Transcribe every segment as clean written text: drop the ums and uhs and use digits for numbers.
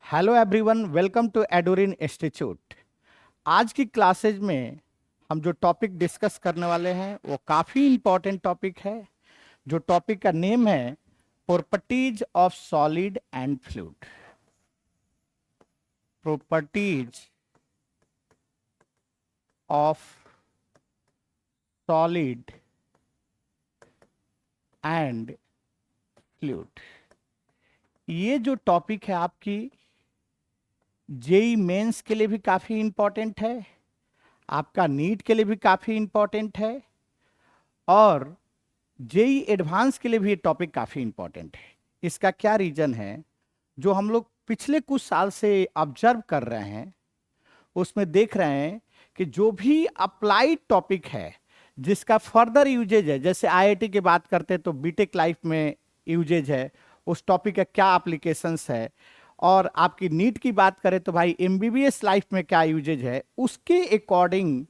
Hello everyone, welcome to Adorin institute. आज की classes में हम जो टॉपिक डिस्कस करने वाले हैं वो काफ़ी इम्पोर्टेंट टॉपिक है। जो टॉपिक का नेम है properties of solid and fluid. Properties of solid and fluid. ये जो टॉपिक है आपकी जेई मेंस के लिए भी काफ़ी इम्पोर्टेंट है, आपका नीट के लिए भी काफ़ी इम्पोर्टेंट है और जेई एडवांस के लिए भी ये टॉपिक काफ़ी इम्पोर्टेंट है। इसका क्या रीज़न है? जो हम लोग पिछले कुछ साल से ऑब्जर्व कर रहे हैं उसमें देख रहे हैं कि जो भी अप्लाइड टॉपिक है जिसका फर्दर यूजेज है, जैसे आईआईटी की बात करते हैं तो बीटेक लाइफ में यूजेज है, उस टॉपिक का क्या एप्लीकेशंस है, और आपकी नीट की बात करें तो भाई एमबीबीएस लाइफ में क्या यूजेज है, उसके अकॉर्डिंग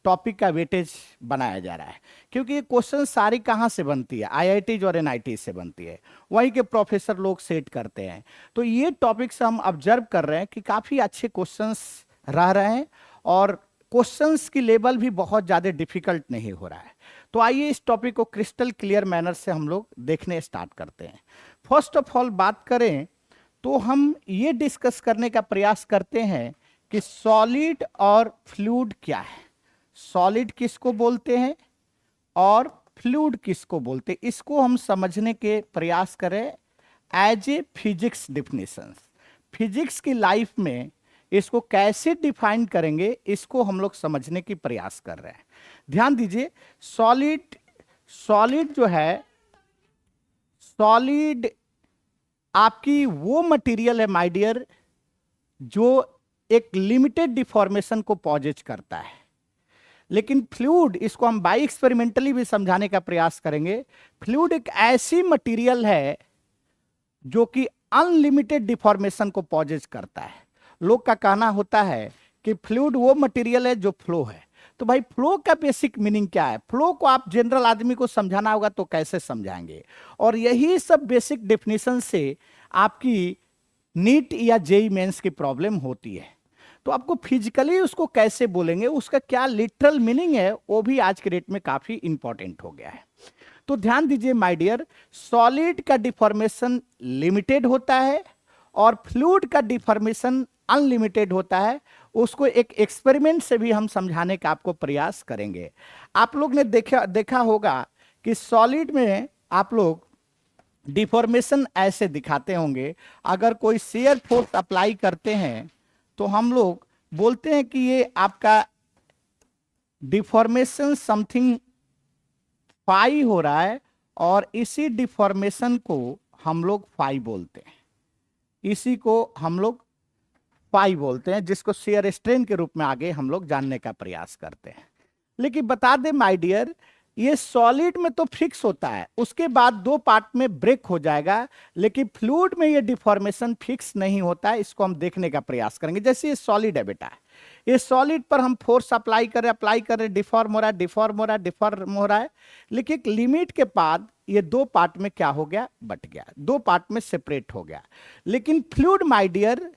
टॉपिक का वेटेज बनाया जा रहा है। क्योंकि ये क्वेश्चन सारी कहाँ से बनती है? आईआईटी और एनआईटी से बनती है, वहीं के प्रोफेसर लोग सेट करते हैं। तो ये टॉपिक्स हम ऑब्जर्व कर रहे हैं कि काफ़ी अच्छे क्वेश्चंस रह रहे हैं और क्वेश्चंस की लेवल भी बहुत ज़्यादा डिफिकल्ट नहीं हो रहा है। तो आइए इस टॉपिक को क्रिस्टल क्लियर मैनर से हम लोग देखने स्टार्ट करते हैं। फर्स्ट ऑफ ऑल बात करें तो हम ये डिस्कस करने का प्रयास करते हैं कि सॉलिड और फ्लूइड क्या है, सॉलिड किसको बोलते हैं और फ्लूइड किसको बोलते हैं, इसको हम समझने के प्रयास करें as a physics definition. Physics की लाइफ में इसको कैसे डिफाइन करेंगे, इसको हम लोग समझने की प्रयास कर रहे हैं। ध्यान दीजिए, सॉलिड सॉलिड जो है, सॉलिड आपकी वो मटेरियल है माय डियर जो एक लिमिटेड डिफॉर्मेशन को पॉजेज करता है। लेकिन फ्लूइड, इसको हम बाई एक्सपेरिमेंटली भी समझाने का प्रयास करेंगे, फ्लूइड एक ऐसी मटेरियल है जो कि अनलिमिटेड डिफॉर्मेशन को पॉजेज करता है। लोग का कहना होता है कि फ्लूइड वो मटेरियल है जो फ्लो है। तो भाई फ्लो का बेसिक मीनिंग क्या है? फ्लो को आप जनरल आदमी को समझाना होगा तो कैसे समझाएंगे? और यही सब बेसिक डेफिनेशन से आपकी नीट या जेई मेंस की प्रॉब्लम होती है। तो आपको फिजिकली उसको कैसे बोलेंगे, उसका क्या लिटरल मीनिंग है, वो भी आज के डेट में काफी इंपॉर्टेंट हो गया है। तो ध्यान दीजिए माय डियर, सॉलिड का डिफॉर्मेशन लिमिटेड होता है और फ्लूइड का डिफॉर्मेशन अनलिमिटेड होता है। उसको एक एक्सपेरिमेंट से भी हम समझाने का आपको प्रयास करेंगे। आप लोग ने देखा होगा कि सॉलिड में आप लोग डिफॉर्मेशन ऐसे दिखाते होंगे। अगर कोई शेयर फोर्स अप्लाई करते हैं तो हम लोग बोलते हैं कि ये आपका डिफॉर्मेशन समथिंग फाई हो रहा है और इसी डिफॉर्मेशन को हम लोग फाई बोलते हैं, इसी को हम लोग फाई बोलते हैं, जिसको शेयर स्ट्रेन के रूप में आगे हम लोग जानने का प्रयास करते हैं। लेकिन बता दें माय डियर, ये सॉलिड में तो फिक्स होता है, उसके बाद दो पार्ट में ब्रेक हो जाएगा। लेकिन फ्लूइड में ये डिफॉर्मेशन फिक्स नहीं होता है, इसको हम देखने का प्रयास करेंगे। जैसे ये सॉलिड है बेटा, ये सॉलिड पर हम फोर्स अप्लाई कर रहे डिफॉर्म हो रहा है, डिफॉर्म हो रहा है, डिफॉर्म हो रहा है। लेकिन एक लिमिट के बाद ये दो पार्ट में क्या हो गया? बट गया, दो पार्ट में सेपरेट हो गया। लेकिन फ्लूइड माय डियर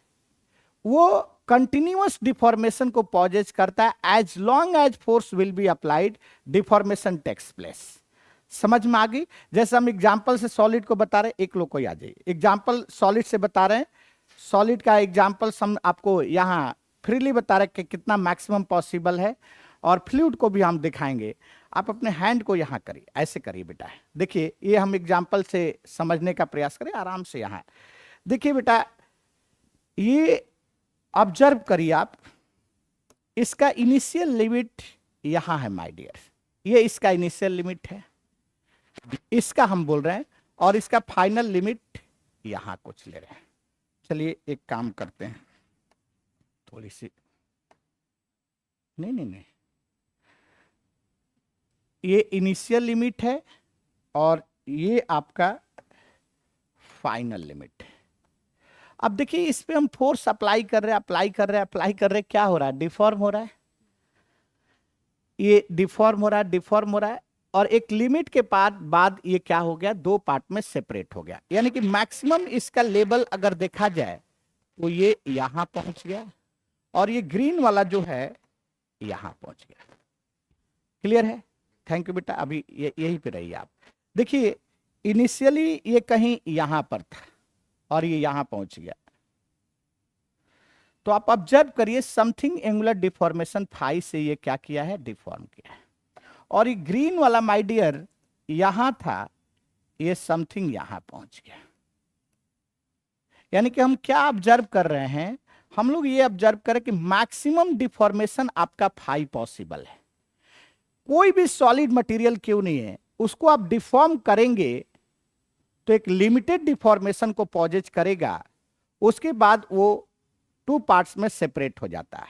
वो कंटिन्यूअस डिफॉर्मेशन को पॉजेज करता है। As long as force will be applied, deformation takes place. समझ में आ गई? जैसे हम एग्जांपल से सॉलिड को बता रहे हैं, एक लोग को आ जाइए, एग्जांपल सॉलिड से बता रहे हैं। सॉलिड का एग्जांपल हम आपको यहाँ फ्रीली बता रहे हैं कि कितना मैक्सिमम पॉसिबल है, और फ्लूइड को भी हम दिखाएंगे। आप अपने हैंड को यहाँ करिए, ऐसे करिए बेटा। देखिए, ये हम एग्जाम्पल से समझने का प्रयास करें आराम से। यहाँ देखिए बेटा, ये ऑब्जर्व करिए आप, इसका इनिशियल लिमिट यहां है माय डियर, ये इसका इनिशियल लिमिट है, इसका हम बोल रहे हैं, और इसका फाइनल लिमिट यहां कुछ ले रहे हैं। चलिए एक काम करते हैं, थोड़ी सी, नहीं, ये इनिशियल लिमिट है और ये आपका फाइनल लिमिट है। अब देखिए, इस पे हम फोर्स अप्लाई कर रहे हैं, क्या हो रहा है? डिफॉर्म हो रहा है, ये डिफॉर्म हो रहा है, और एक लिमिट के बाद ये क्या हो गया? दो पार्ट में सेपरेट हो गया। यानी कि मैक्सिमम इसका लेवल अगर देखा जाए तो ये यहां पहुंच गया और ये ग्रीन वाला जो है यहां पहुंच गया। क्लियर है? थैंक यू बेटा। अभी यही पे रहिए आप। देखिए इनिशियली ये कहीं यहां पर था और ये यहां पहुंच गया। तो आप ऑब्जर्व करिए समथिंग एंगुलर डिफॉर्मेशन फाई से ये क्या किया है, डिफॉर्म किया है। और ये ग्रीन वाला माय डियर यहां था, ये समथिंग यहां पहुंच गया। यानी कि हम क्या ऑब्जर्व कर रहे हैं, हम लोग ये ऑब्जर्व करें कि मैक्सिमम डिफॉर्मेशन आपका फाई पॉसिबल है। कोई भी सॉलिड मटेरियल क्यों नहीं है, उसको आप डिफॉर्म करेंगे तो एक लिमिटेड डिफॉर्मेशन को पॉजेज करेगा, उसके बाद वो टू पार्ट्स में सेपरेट हो जाता है।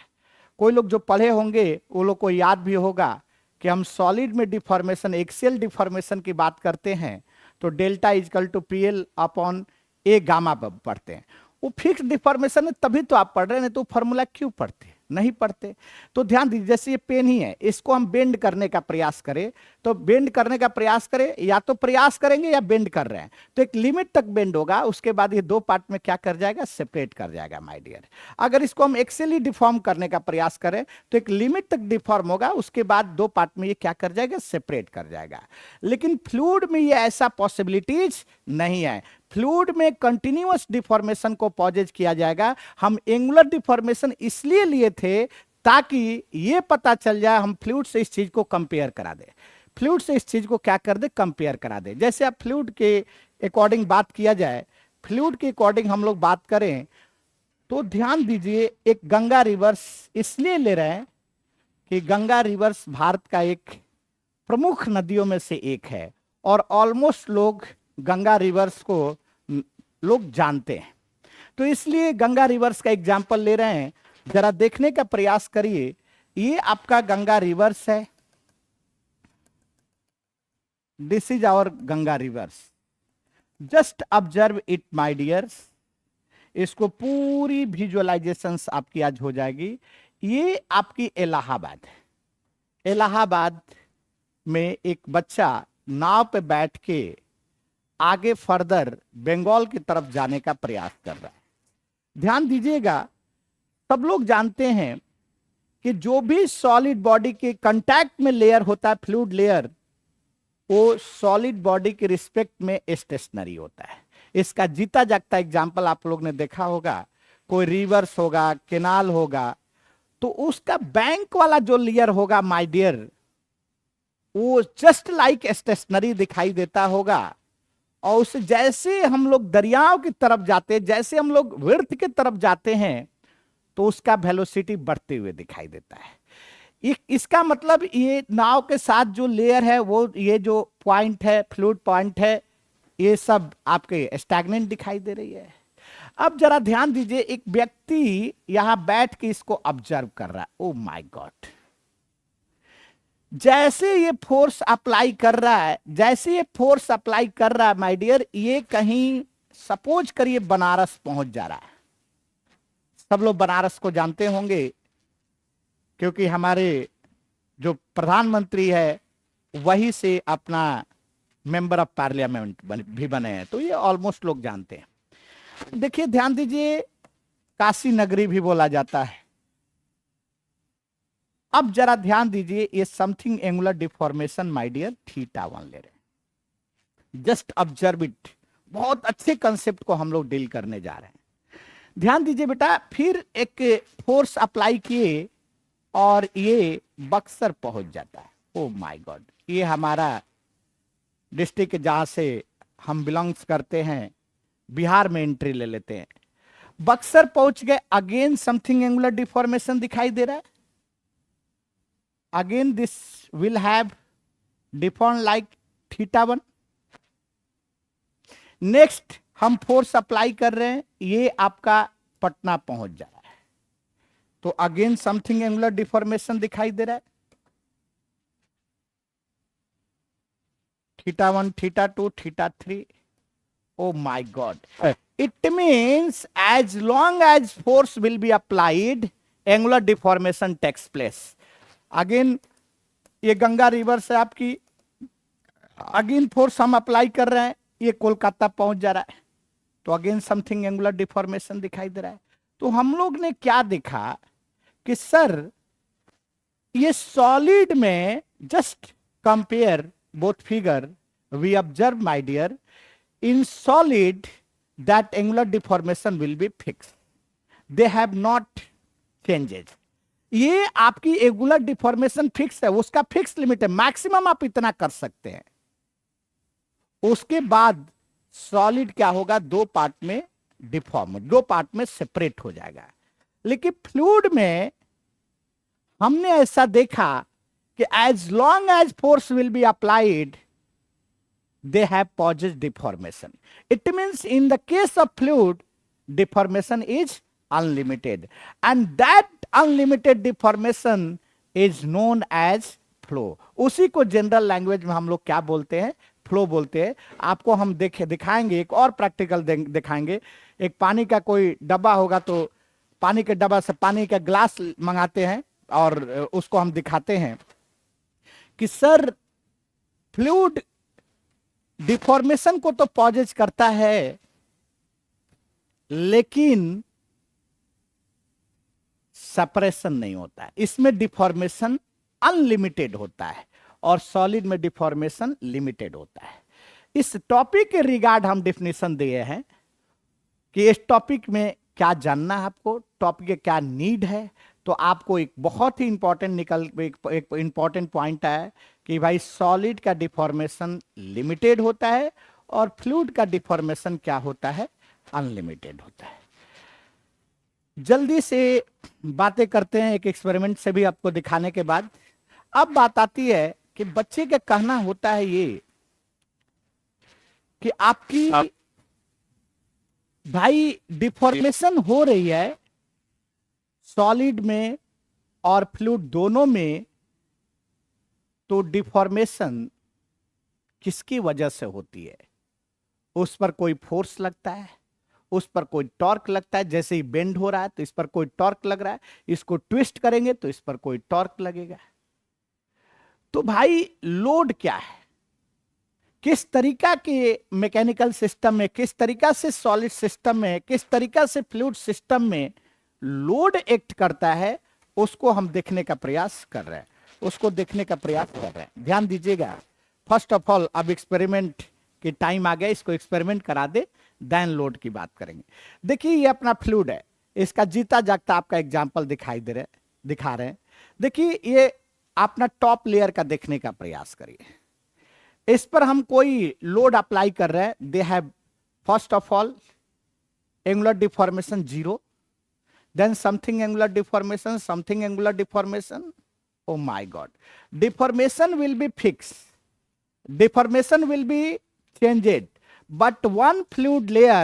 कोई लोग जो पढ़े होंगे वो लोग को याद भी होगा कि हम सॉलिड में डिफॉर्मेशन, एक्सियल डिफॉर्मेशन की बात करते हैं तो delta is equal to PL upon A gamma पढ़ते हैं। वो फिक्स डिफॉर्मेशन है तभी तो आप पढ़ रहे हैं, तो फॉर्मूला क्यों पढ़ते, नहीं पढ़ते। तो ध्यान दीजिए, जैसे ये पेन ही है, इसको हम बेंड करने का प्रयास करें, तो बेंड करने का प्रयास करें, या तो प्रयास करेंगे या बेंड कर रहे हैं, तो एक लिमिट तक बेंड होगा, उसके बाद ये दो पार्ट में क्या कर जाएगा, सेपरेट कर जाएगा माय डियर। अगर इसको हम एक्सेली डिफॉर्म करने का प्रयास करें तो एक लिमिट तक डिफॉर्म होगा, उसके बाद दो पार्ट में ये क्या कर जाएगा, सेपरेट कर जाएगा। लेकिन फ्लूइड में ये ऐसा पॉसिबिलिटीज नहीं है। फ्लूइड में कंटिन्यूअस डिफॉर्मेशन को पॉजेज किया जाएगा। हम एंगुलर डिफॉर्मेशन इसलिए लिए थे ताकि ये पता चल जाए, हम फ्लूइड से इस चीज को कंपेयर करा दे, फ्लूइड से इस चीज को क्या कर दे, कंपेयर करा दे। जैसे आप फ्लूइड के अकॉर्डिंग बात किया जाए, फ्लूइड के अकॉर्डिंग हम लोग बात करें तो ध्यान दीजिए, एक गंगा रिवर्स इसलिए ले रहे हैं कि गंगा रिवर्स भारत का एक प्रमुख नदियों में से एक है और ऑलमोस्ट लोग गंगा रिवर्स को लोग जानते हैं, तो इसलिए गंगा रिवर्स का एग्जाम्पल ले रहे हैं। जरा देखने का प्रयास करिए, ये आपका गंगा रिवर्स है, this is our Ganga rivers. Just observe it my dears. इसको पूरी विजुअलाइजेशन आपकी आज हो जाएगी। ये आपकी इलाहाबाद है। इलाहाबाद में एक बच्चा नाव पे बैठ के आगे फर्दर बंगाल की तरफ जाने का प्रयास कर रहा है। ध्यान दीजिएगा, सब लोग जानते हैं कि जो भी सॉलिड बॉडी के कांटेक्ट में लेयर होता है, फ्लूइड लेयर, वो सॉलिड बॉडी के रिस्पेक्ट में स्टेशनरी होता है। इसका जीता जागता एग्जाम्पल आप लोग ने देखा होगा, कोई रिवर्स होगा, केनाल होगा, तो उसका बैंक वाला जो लेयर होगा माय डियर, वो जस्ट लाइक स्टेशनरी दिखाई देता होगा। और उसे जैसे हम लोग दरियाओं की तरफ जाते हैं, जैसे हम लोग विड्थ की तरफ जाते हैं, तो उसका वेलोसिटी बढ़ते हुए दिखाई देता है। इसका मतलब ये नाव के साथ जो लेयर है, वो ये जो पॉइंट है, फ्लूइड पॉइंट है, ये सब आपके स्टैग्नेंट दिखाई दे रही है। अब जरा ध्यान दीजिए, एक व्यक्ति यहां बैठ के इसको ऑब्जर्व कर रहा है। ओ माय गॉड, जैसे ये फोर्स अप्लाई कर रहा है, जैसे ये फोर्स अप्लाई कर रहा है माय डियर, ये कहीं सपोज करिए बनारस पहुंच जा रहा है। सब लोग बनारस को जानते होंगे क्योंकि हमारे जो प्रधानमंत्री है वही से अपना मेंबर ऑफ पार्लियामेंट भी बने हैं, तो ये ऑलमोस्ट लोग जानते हैं। देखिए ध्यान दीजिए, काशी नगरी भी बोला जाता है। अब जरा ध्यान दीजिए, ये something angular deformation my dear θ1 ले रहे हैं। Just observe it. बहुत अच्छे कंसेप्ट को हम लोग डील करने जा रहे हैं। ध्यान दीजिए बेटा, फिर एक फोर्स अप्लाई किए और ये बक्सर पहुंच जाता है। ओ माय गॉड, ये हमारा डिस्ट्रिक्ट जहां से हम बिलोंग्स करते हैं, बिहार में एंट्री ले लेते हैं। बक्सर पहुंच गए, अगेन समथिंग एंगुलर डिफॉर्मेशन दिखाई दे रहा है। Again this will have deform like θ1। Next हम फोर्स अप्लाई कर रहे हैं, ये आपका पटना पहुंच जा रहा है, तो अगेन समथिंग एंगुलर डिफॉर्मेशन दिखाई दे रहा है। θ1, θ2, θ3। Oh my God. It means as long as force will be applied, angular deformation takes place. Again, ये गंगा रिवर से आपकी अगेन फोर्स हम अप्लाई कर रहे हैं, ये कोलकाता पहुंच जा रहा है, तो अगेन समथिंग एंगुलर डिफॉर्मेशन दिखाई दे रहा है। तो हम लोग ने क्या देखा कि सर ये सॉलिड में just compare both figure, we observe my dear, in solid that angular deformation will be fix, they have not changes. ये आपकी एंगुलर डिफॉर्मेशन फिक्स है, उसका फिक्स लिमिट है, मैक्सिमम आप इतना कर सकते हैं। उसके बाद सॉलिड क्या होगा, दो पार्ट में डिफॉर्म, दो पार्ट में सेपरेट हो जाएगा। लेकिन फ्लूइड में हमने ऐसा देखा कि as long as force will be applied they have pauses deformation. It means in the case of fluid, deformation is unlimited, and that unlimited deformation is known as flow. उसी को जनरल लैंग्वेज में हम लोग क्या बोलते हैं, flow बोलते हैं। आपको हम दिखाएंगे, एक और प्रैक्टिकल दिखाएंगे। एक पानी का कोई डब्बा होगा, तो पानी के डब्बा से पानी का ग्लास मंगाते हैं और उसको हम दिखाते हैं कि सर फ्लूइड डिफॉर्मेशन को तो पॉजेज करता है, लेकिन सेपरेशन नहीं होता है। इसमें डिफॉर्मेशन अनलिमिटेड होता है और सॉलिड में डिफॉर्मेशन लिमिटेड होता है। इस टॉपिक के रिगार्ड हम डेफिनेशन दिए हैं कि इस टॉपिक में क्या जानना है आपको, टॉपिक के क्या नीड है। तो आपको एक बहुत ही इंपॉर्टेंट एक इंपॉर्टेंट पॉइंट है कि भाई सॉलिड का डिफॉर्मेशन लिमिटेड होता है और फ्लूइड का डिफॉर्मेशन क्या होता है, अनलिमिटेड होता है। जल्दी से बातें करते हैं एक एक्सपेरिमेंट से भी आपको दिखाने के बाद। अब बात आती है कि बच्चे का कहना होता है ये कि आपकी भाई डिफॉर्मेशन हो रही है सॉलिड में और फ्लूइड दोनों में, तो डिफॉर्मेशन किसकी वजह से होती है? उस पर कोई फोर्स लगता है, उस पर कोई टॉर्क लगता है। जैसे ही बेंड हो रहा है तो इस पर कोई टॉर्क लग रहा है, इसको ट्विस्ट करेंगे तो इस पर कोई टॉर्क लगेगा। तो भाई लोड क्या है, किस तरीका के मैकेनिकल सिस्टम में, किस तरीका से सॉलिड सिस्टम में, किस तरीका से फ्लूइड सिस्टम में लोड एक्ट करता है, उसको हम देखने का प्रयास कर रहे हैं, उसको देखने का प्रयास कर रहे हैं। ध्यान दीजिएगा। फर्स्ट ऑफ ऑल अब एक्सपेरिमेंट के टाइम आ गया, इसको एक्सपेरिमेंट करा दे, देन लोड की बात करेंगे। देखिए ये अपना फ्लूइड है, इसका जीता जागता आपका एग्जांपल दिखा रहे हैं। देखिए ये अपना टॉप लेयर का देखने का प्रयास करिए। इस पर हम कोई लोड अप्लाई कर रहे हैं। They have first of all angular deformation 0, then something angular deformation, something angular deformation. Oh my God, deformation will be fixed, deformation will be changed, but one fluid layer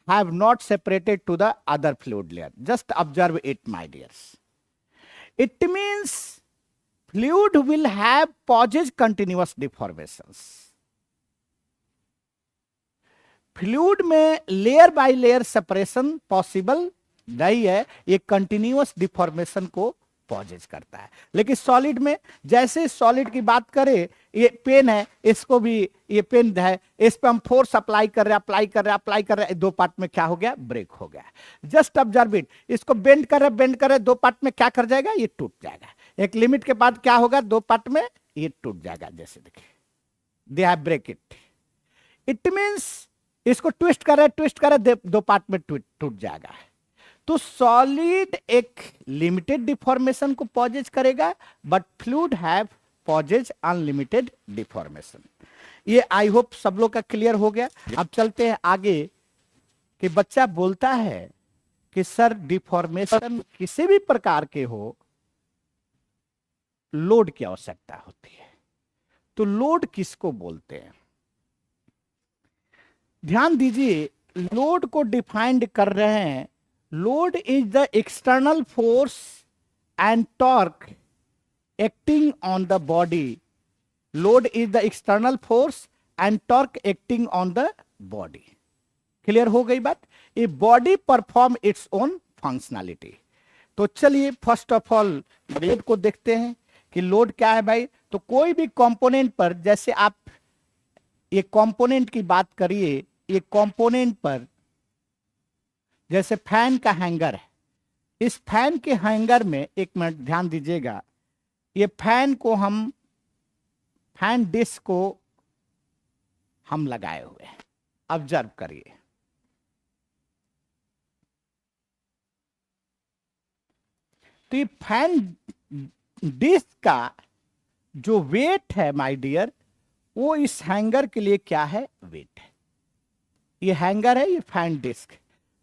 have not separated to the other fluid layer. Just observe it, my dears. It means fluid will have pauses continuous deformations. Fluid में layer by layer separation possible नहीं है, ये continuous deformation को possess करता है। लेकिन solid में, जैसे सॉलिड की बात करें, ये पेन है, इसको भी ये पेन है, इस पर हम फोर्स अप्लाई कर रहे हैं, दो पार्ट में क्या हो गया, ब्रेक हो गया। Just observe it. इसको बेंड कर रहे, दो पार्ट में क्या कर जाएगा, ये टूट जाएगा। एक लिमिट के बाद क्या होगा, दो पार्ट में ये टूट जाएगा। जैसे देखिए they have break it, it means इसको ट्विस्ट कर रहे, दो पार्ट में टूट जाएगा। तो सॉलिड एक लिमिटेड डिफॉर्मेशन को पॉजेज करेगा, but fluid have possess unlimited deformation. ये आई होप सब लोग का क्लियर हो गया। अब चलते हैं आगे कि बच्चा बोलता है कि सर डिफॉर्मेशन किसी भी प्रकार के हो, लोड की आवश्यकता होती है। तो लोड किसको बोलते हैं? ध्यान दीजिए, लोड को डिफाइंड कर रहे हैं। Load is the external force and torque acting on the body. Load is the external force and torque acting on the body. Clear हो गई बात? A body perform its own functionality. तो चलिए first of all load को देखते हैं कि load क्या है भाई। तो कोई भी कंपोनेंट पर, जैसे आप ये कंपोनेंट की बात करिए, ये कंपोनेंट पर जैसे फैन का हैंगर है, इस फैन के हैंगर में एक मिनट ध्यान दीजिएगा, ये फैन को हम, फैन डिस्क को हम लगाए हुए हैं, ऑब्जर्व करिए। तो ये फैन डिस्क का जो वेट है माय डियर, वो इस हैंगर के लिए क्या है, वेट है। ये हैंगर है, ये फैन डिस्क।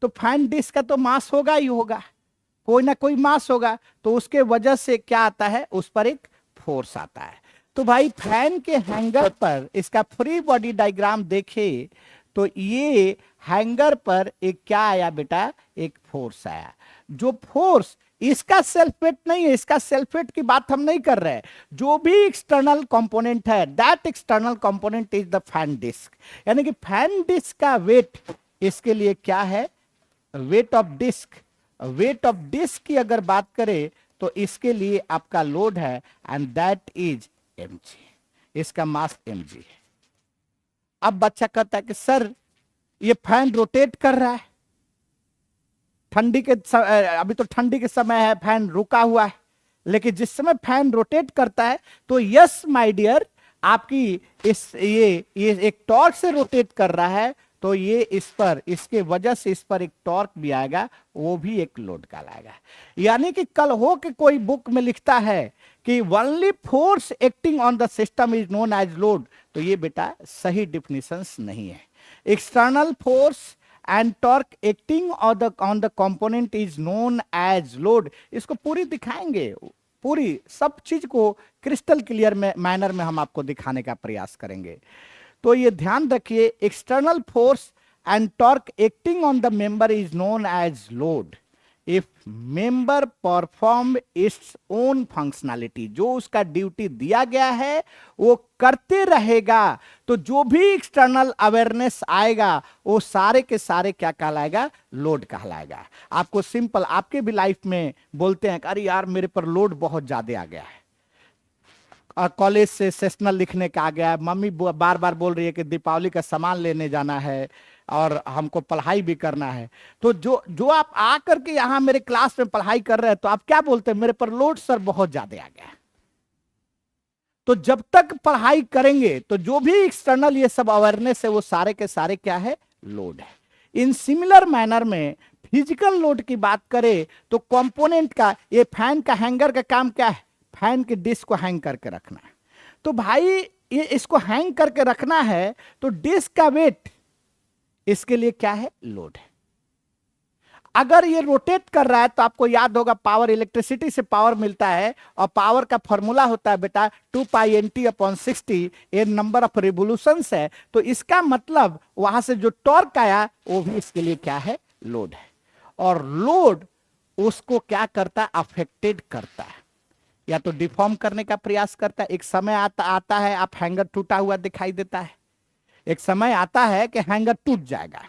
तो फैन डिस्क का तो मास होगा ही होगा, कोई ना कोई मास होगा, तो उसके वजह से क्या आता है, उस पर एक फोर्स आता है। तो भाई फैन के हैंगर पर इसका फ्री बॉडी डायग्राम देखे तो ये हैंगर पर एक क्या आया बेटा, एक फोर्स आया। जो फोर्स, इसका सेल्फ वेट नहीं है, इसका सेल्फ वेट की बात हम नहीं कर रहे हैं। जो भी एक्सटर्नल कंपोनेंट है, that external component is the fan disc. यानी कि फैन डिस्क का वेट इसके लिए क्या है, weight of disc. Weight of disc की अगर बात करें तो इसके लिए आपका लोड है, एंड दैट इज mg, इसका मास mg है। अब बच्चा कहता है कि सर ये फैन रोटेट कर रहा है, ठंडी के अभी तो ठंडी के समय है, फैन रुका हुआ है, लेकिन जिस समय फैन रोटेट करता है तो यस माय डियर, आपकी इस ये एक टॉर्क से रोटेट कर रहा है, तो ये इस पर, इसके वजह से इस पर एक टॉर्क भी आएगा, वो भी एक लोड कहलाएगा। यानी कि कल हो के कोई बुक में लिखता है कि only force acting on the system is known as load, तो ये बेटा सही डिफिनेशंस नहीं है। External force and torque acting on the component is known as load, इसको पूरी दिखाएंगे, पूरी सब चीज को क्रिस्टल क्लियर में मैनर में हम आपको दिखाने का प्रयास करेंगे। तो ये ध्यान रखिए, external force and torque acting on the member is known as load if member perform its own functionality. जो उसका ड्यूटी दिया गया है वो करते रहेगा, तो जो भी एक्सटर्नल अवेयरनेस आएगा वो सारे के सारे क्या कहलाएगा, लोड कहलाएगा। आपको सिंपल, आपके भी लाइफ में बोलते हैं अरे यार मेरे पर लोड बहुत ज्यादा आ गया है, कॉलेज से सेशनल लिखने का आ गया है, मम्मी बार बार बोल रही है कि दीपावली का सामान लेने जाना है और हमको पढ़ाई भी करना है। तो जो आप आकर के यहाँ मेरे क्लास में पढ़ाई कर रहे हैं, तो आप क्या बोलते हैं, मेरे पर लोड सर बहुत ज्यादा आ गया है। तो जब तक पढ़ाई करेंगे तो जो भी एक्सटर्नल ये सब अवेयरनेस है वो सारे के सारे क्या है, लोड है। इन सिमिलर मैनर में फिजिकल लोड की बात करें तो कंपोनेंट का, ये फैन का हैंगर का काम क्या है, फैन के डिस्क को हैंग करके रखना है। तो भाई ये इसको हैंग करके रखना है, तो डिस्क का वेट इसके लिए क्या है, लोड है। अगर ये रोटेट कर रहा है तो आपको याद होगा पावर, इलेक्ट्रिसिटी से पावर मिलता है, और पावर का फॉर्मूला होता है बेटा 2πnt/60, ये नंबर ऑफ रिवोल्यूशंस है। तो इसका मतलब वहां से जो टॉर्क आया वो भी इसके लिए क्या है, लोड है। और लोड उसको क्या करता है, अफेक्टेड करता है, या तो डिफॉर्म करने का प्रयास करता है। एक समय आता है आप हैंगर टूटा हुआ दिखाई देता है, एक समय आता है कि हैंगर टूट जाएगा।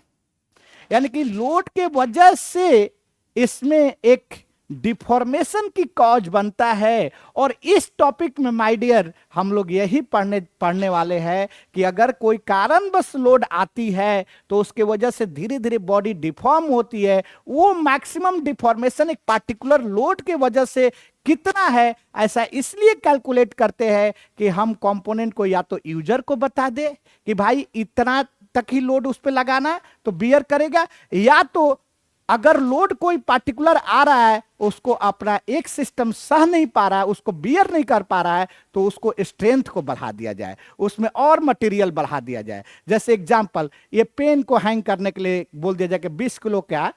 यानी कि लोड के वजह से इसमें एक डिफॉर्मेशन की कॉज बनता है। और इस टॉपिक में माय डियर हम लोग यही पढ़ने वाले हैं कि अगर कोई कारणवश लोड आती है तो उसके वजह से धीरे धीरे बॉडी डिफॉर्म होती है। वो मैक्सिमम डिफॉर्मेशन एक पार्टिकुलर लोड के वजह से कितना है, ऐसा इसलिए कैलकुलेट करते हैं कि हम कंपोनेंट को या तो यूजर को बता दे कि भाई इतना तक ही लोड उस पर लगाना तो बियर करेगा, या तो अगर लोड कोई पार्टिकुलर आ रहा है उसको अपना एक सिस्टम सह नहीं पा रहा है, उसको बियर नहीं कर पा रहा है, तो उसको स्ट्रेंथ को बढ़ा दिया जाए, उसमें और मटेरियल बढ़ा दिया जाए। जैसे एग्जांपल, ये पेन को हैंग करने के लिए बोल दिया जाए कि 20 किलो का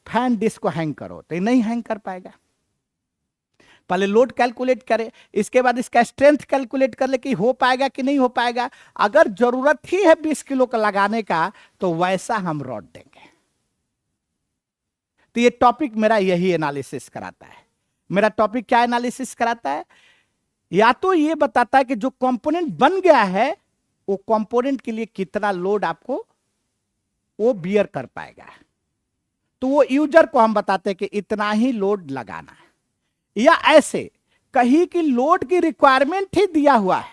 फैन डिस्क को हैंग करो, तो ये नहीं हैंग कर पाएगा। पहले लोड कैलकुलेट करे, इसके बाद इसका स्ट्रेंथ कैलकुलेट कर ले कि हो पाएगा कि नहीं हो पाएगा। अगर जरूरत ही है 20 किलो का लगाने का तो वैसा हम रॉड देंगे। तो ये टॉपिक मेरा यही एनालिसिस कराता है। मेरा टॉपिक क्या एनालिसिस कराता है, या तो ये बताता है कि जो कंपोनेंट बन गया है वो कंपोनेंट के लिए कितना लोड आपको वो बियर कर पाएगा, तो वो यूजर को हम बताते हैं कि इतना ही लोड लगाना है। या ऐसे कहीं की लोड की रिक्वायरमेंट ही दिया हुआ है,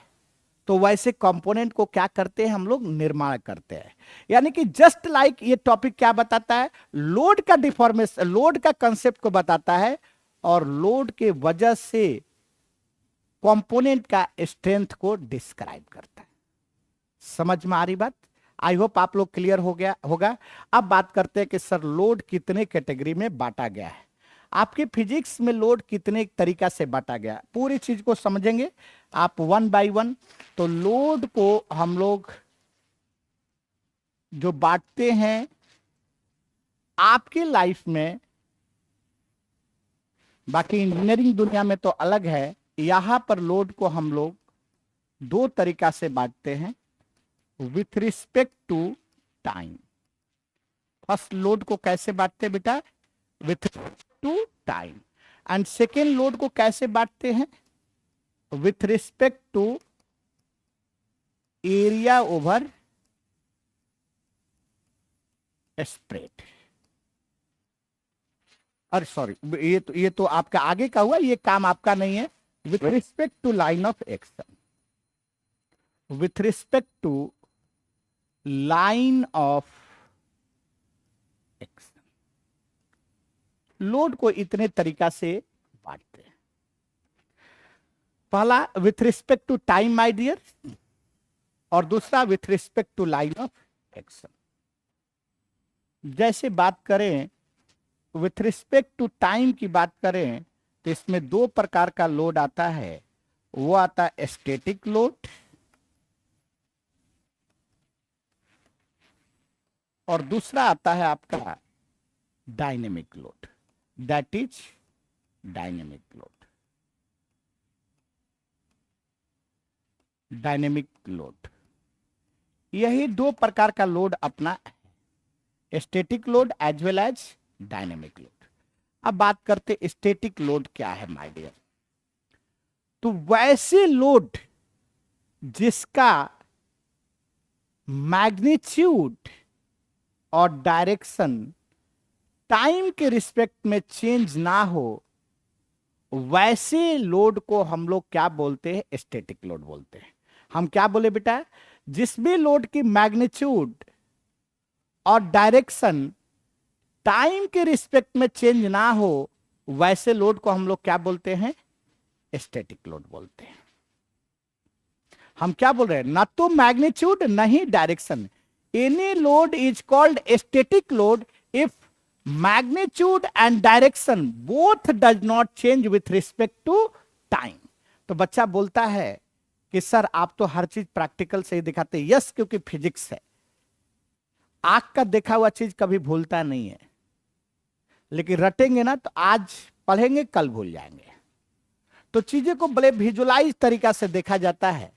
तो वैसे कंपोनेंट को क्या करते हैं हम लोग, निर्माण करते हैं। यानी कि जस्ट लाइक ये टॉपिक क्या बताता है, लोड का डिफॉर्मेशन, लोड का कंसेप्ट को बताता है, और लोड के वजह से कंपोनेंट का स्ट्रेंथ को डिस्क्राइब करता है। समझ में आ रही बात? आई होप आप लोग क्लियर हो गया होगा। अब बात करते हैं कि सर लोड कितने कैटेगरी में बांटा गया है। आपके फिजिक्स में लोड कितने तरीका से बांटा गया, पूरी चीज को समझेंगे आप वन बाय वन। तो लोड को हम लोग जो बांटते हैं आपके लाइफ में, बाकी इंजीनियरिंग दुनिया में तो अलग है, यहां पर लोड को हम लोग दो तरीका से बांटते हैं with respect to time. First load को कैसे बांटते हैं बेटा, with to time. And second load को कैसे बांटते हैं, with respect to area over spread. अरे सॉरी, ये तो आपका आगे का हुआ, ये काम आपका नहीं है। With respect to line of action, with respect to line of action, load को इतने तरीका से बांटते हैं। पहला with respect to time my dear, और दूसरा with respect to line of action. जैसे बात करें विथ रिस्पेक्ट टू टाइम की बात करें तो इसमें दो प्रकार का लोड आता है। वो आता है स्टैटिक लोड और दूसरा आता है आपका dynamic load, that is dynamic load. Dynamic load, यही दो प्रकार का लोड अपना है, static load as well as dynamic load. अब बात करते स्टैटिक लोड क्या है माय डियर। तो वैसे लोड जिसका मैग्नीट्यूड और डायरेक्शन टाइम के रिस्पेक्ट में चेंज ना हो, वैसे लोड को हम लोग क्या बोलते हैं, स्टैटिक लोड बोलते हैं। हम क्या बोले बेटा, जिसमें लोड की मैग्नीट्यूड और डायरेक्शन टाइम के रिस्पेक्ट में चेंज ना हो, वैसे लोड को हम लोग क्या बोलते हैं, स्टैटिक लोड बोलते हैं। हम क्या बोल रहे हैं, ना तो मैग्नीट्यूड नहीं direction. Any load is called static load if magnitude and direction both does not change with respect to time. तो बच्चा बोलता है कि सर आप तो हर चीज प्रैक्टिकल से ही दिखाते हैं। यस, क्योंकि फिजिक्स है, आंख का देखा हुआ चीज कभी भूलता नहीं है, लेकिन रटेंगे ना तो आज पढ़ेंगे कल भूल जाएंगे। तो चीजें को बड़े विजुअलाइज तरीका से देखा जाता है।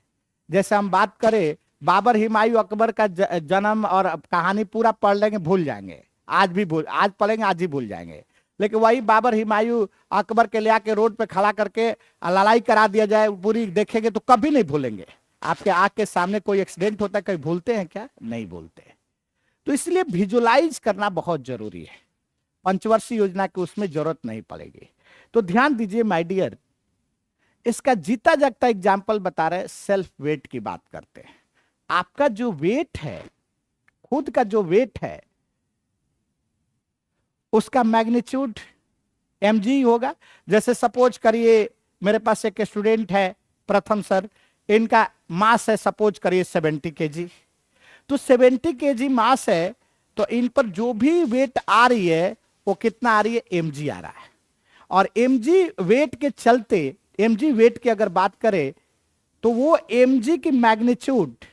जैसे हम बात करें बाबर हुमायूं अकबर का जन्म और कहानी पूरा पढ़ लेंगे भूल जाएंगे, आज पढ़ेंगे आज ही भूल जाएंगे। लेकिन वही बाबर हुमायूं अकबर के ले आके रोड पे खड़ा करके लड़ाई करा दिया जाए, पूरी देखेंगे तो कभी नहीं भूलेंगे। आपके आंख के सामने कोई एक्सीडेंट होता है, कभी भूलते हैं क्या, नहीं भूलते। तो इसलिए विजुअलाइज करना बहुत जरूरी है, पंचवर्षीय योजना की उसमें जरूरत नहीं पड़ेगी। तो ध्यान दीजिए माय डियर, इसका जीता जागता एग्जाम्पल बता रहे, सेल्फ वेट की बात करते हैं। आपका जो वेट है, खुद का जो वेट है, उसका मैग्नीट्यूड mg होगा। जैसे सपोज करिए मेरे पास एक स्टूडेंट है प्रथम सर, इनका मास है सपोज करिए 70 kg। तो 70 kg मास है, तो इन पर जो भी वेट आ रही है वो कितना आ रही है, mg आ रहा है। और mg वेट के चलते, mg वेट की अगर बात करें तो वो mg की मैग्नीट्यूड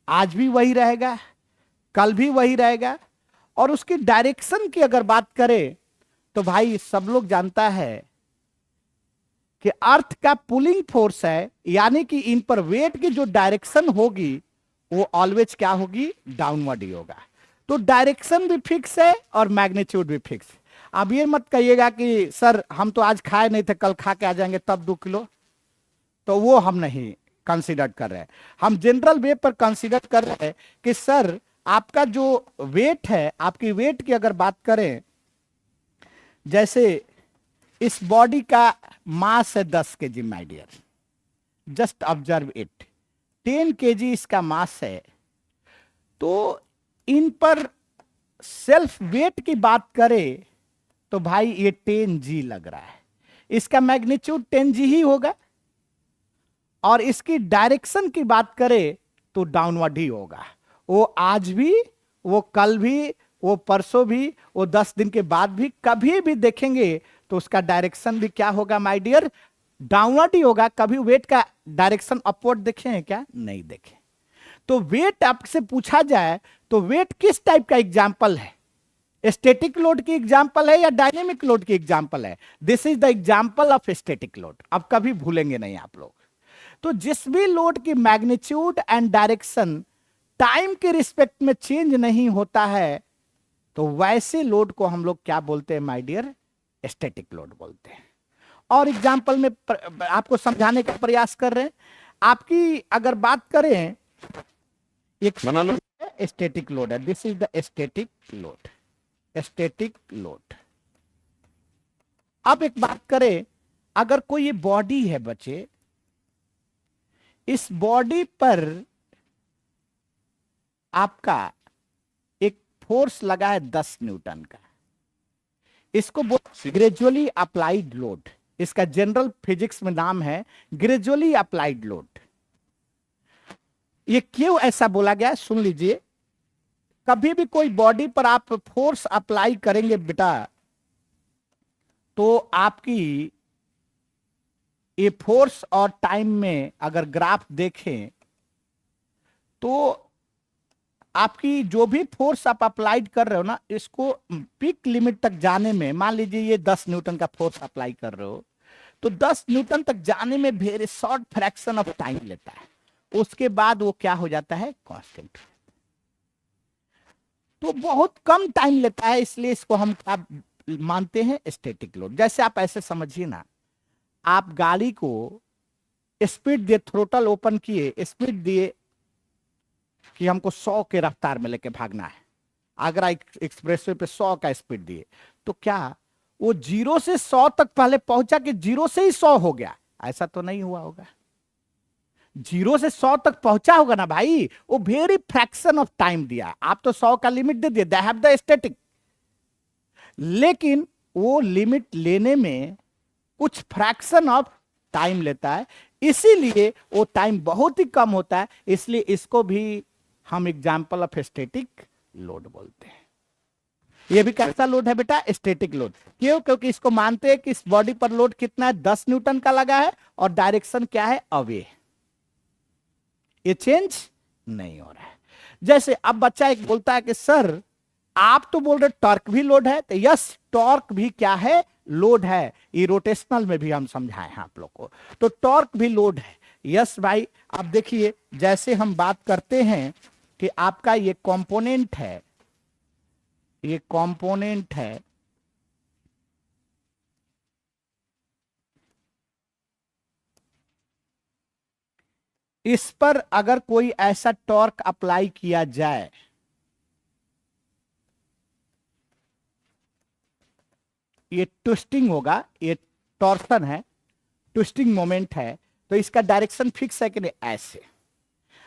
आज भी वही रहेगा, कल भी वही रहेगा। और उसकी डायरेक्शन की अगर बात करें तो भाई सब लोग जानता है कि अर्थ का पुलिंग फोर्स है, यानी कि इन पर वेट की जो डायरेक्शन होगी वो ऑलवेज क्या होगी, डाउनवर्ड ही होगा। तो डायरेक्शन भी फिक्स है और मैग्नीट्यूड भी फिक्स। अब ये मत कहिएगा कि सर हम तो आज खाए नहीं थे, कल खा के आ जाएंगे तब 2 किलो, तो वो हम नहीं कंसीडर कर रहे हैं। हम जनरल वे पर कंसीडर कर रहे हैं कि सर आपका जो वेट है, आपकी वेट की अगर बात करें, जैसे इस बॉडी का मास है 10 kg my dear, just observe it. 10 KG इसका मास है, तो इन पर सेल्फ वेट की बात करें तो भाई ये 10G लग रहा है, इसका मैग्नीट्यूड 10G ही होगा, और इसकी डायरेक्शन की बात करें तो डाउनवर्ड ही होगा। वो आज भी, वो कल भी, वो परसों भी, वो 10 दिन के बाद भी कभी भी देखेंगे तो उसका डायरेक्शन भी क्या होगा माय डियर, डाउनवर्ड ही होगा। कभी वेट का डायरेक्शन अपवर्ड देखे हैं क्या? नहीं देखे। तो वेट आपसे पूछा जाए तो वेट किस टाइप का एग्जाम्पल है? स्टैटिक लोड की एग्जाम्पल है या डायनेमिक लोड की एग्जाम्पल है? This is the example of static load. अब कभी भूलेंगे नहीं आप लोग। तो जिस भी लोड की मैग्नीट्यूड एंड डायरेक्शन टाइम के रिस्पेक्ट में चेंज नहीं होता है, तो वैसे लोड को हम लोग क्या बोलते हैं माय डियर? स्टैटिक लोड बोलते हैं। और एग्जाम्पल में आपको समझाने का प्रयास कर रहे हैं। आपकी अगर बात करें, एक स्टैटिक लोड है, this is the static load, static load. अब एक बात करें, अगर कोई ये बॉडी है बच्चे, इस बॉडी पर आपका एक फोर्स लगा है 10 न्यूटन का, इसको ग्रेजुअली अप्लाइड लोड, इसका जनरल फिजिक्स में नाम है ग्रेजुअली अप्लाइड लोड। ये क्यों ऐसा बोला गया सुन लीजिए। कभी भी कोई बॉडी पर आप फोर्स अप्लाई करेंगे बेटा, तो आपकी ये फोर्स और टाइम में अगर ग्राफ देखें तो आपकी जो भी फोर्स आप अप्लाइड कर रहे हो ना, इसको पीक लिमिट तक जाने में, मान लीजिए ये 10 न्यूटन का फोर्स अप्लाई कर रहे हो, तो 10 न्यूटन तक जाने में very short fraction of time लेता है, उसके बाद वो क्या हो जाता है? कांस्टेंट। तो बहुत कम टाइम लेता है, इसलिए इसको हम क्या मानते हैं? Static load. जैसे आप ऐसे समझिए ना, आप गाड़ी को स्पीड दिए, थ्रोटल ओपन किए, स्पीड दिए कि हमको 100 के रफ्तार में लेके भागना है, आगरा एक्सप्रेसवे पे 100 का स्पीड दिए, तो क्या वो 0 से 100 तक पहले पहुंचा कि 0 से ही 100 हो गया? ऐसा तो नहीं हुआ होगा। 0 से 100 तक पहुंचा होगा ना भाई, वो वेरी फ्रैक्शन ऑफ टाइम दिया। आप तो 100 का लिमिट दे दिए, दे हैव द स्टैटिक, लेकिन वो लिमिट लेने में कुछ फ्रैक्शन ऑफ टाइम लेता है, इसीलिए वो टाइम बहुत ही कम होता है, इसलिए इसको भी हम एग्जाम्पल ऑफ स्टैटिक लोड बोलते हैं। ये भी कैसा लोड है बेटा? Static load. क्यों? क्योंकि इसको मानते हैं कि इस बॉडी पर लोड कितना है? 10 न्यूटन का लगा है, और डायरेक्शन क्या है? अवे, ये चेंज नहीं हो रहा है। जैसे अब बच्चा एक बोलता है कि सर आप तो बोल रहे टॉर्क भी लोड है, तो यस, टॉर्क भी क्या है? लोड है। ये रोटेशनल में भी हम समझाए हैं आप लोग को, तो टॉर्क भी लोड है। यस भाई। अब देखिए, जैसे हम बात करते हैं कि आपका ये कंपोनेंट है, ये कंपोनेंट है, इस पर अगर कोई ऐसा टॉर्क अप्लाई किया जाए, ये ट्विस्टिंग होगा, ये टॉर्सन है, ट्विस्टिंग मोमेंट है, तो इसका डायरेक्शन फिक्स है कि नहीं? ऐसे,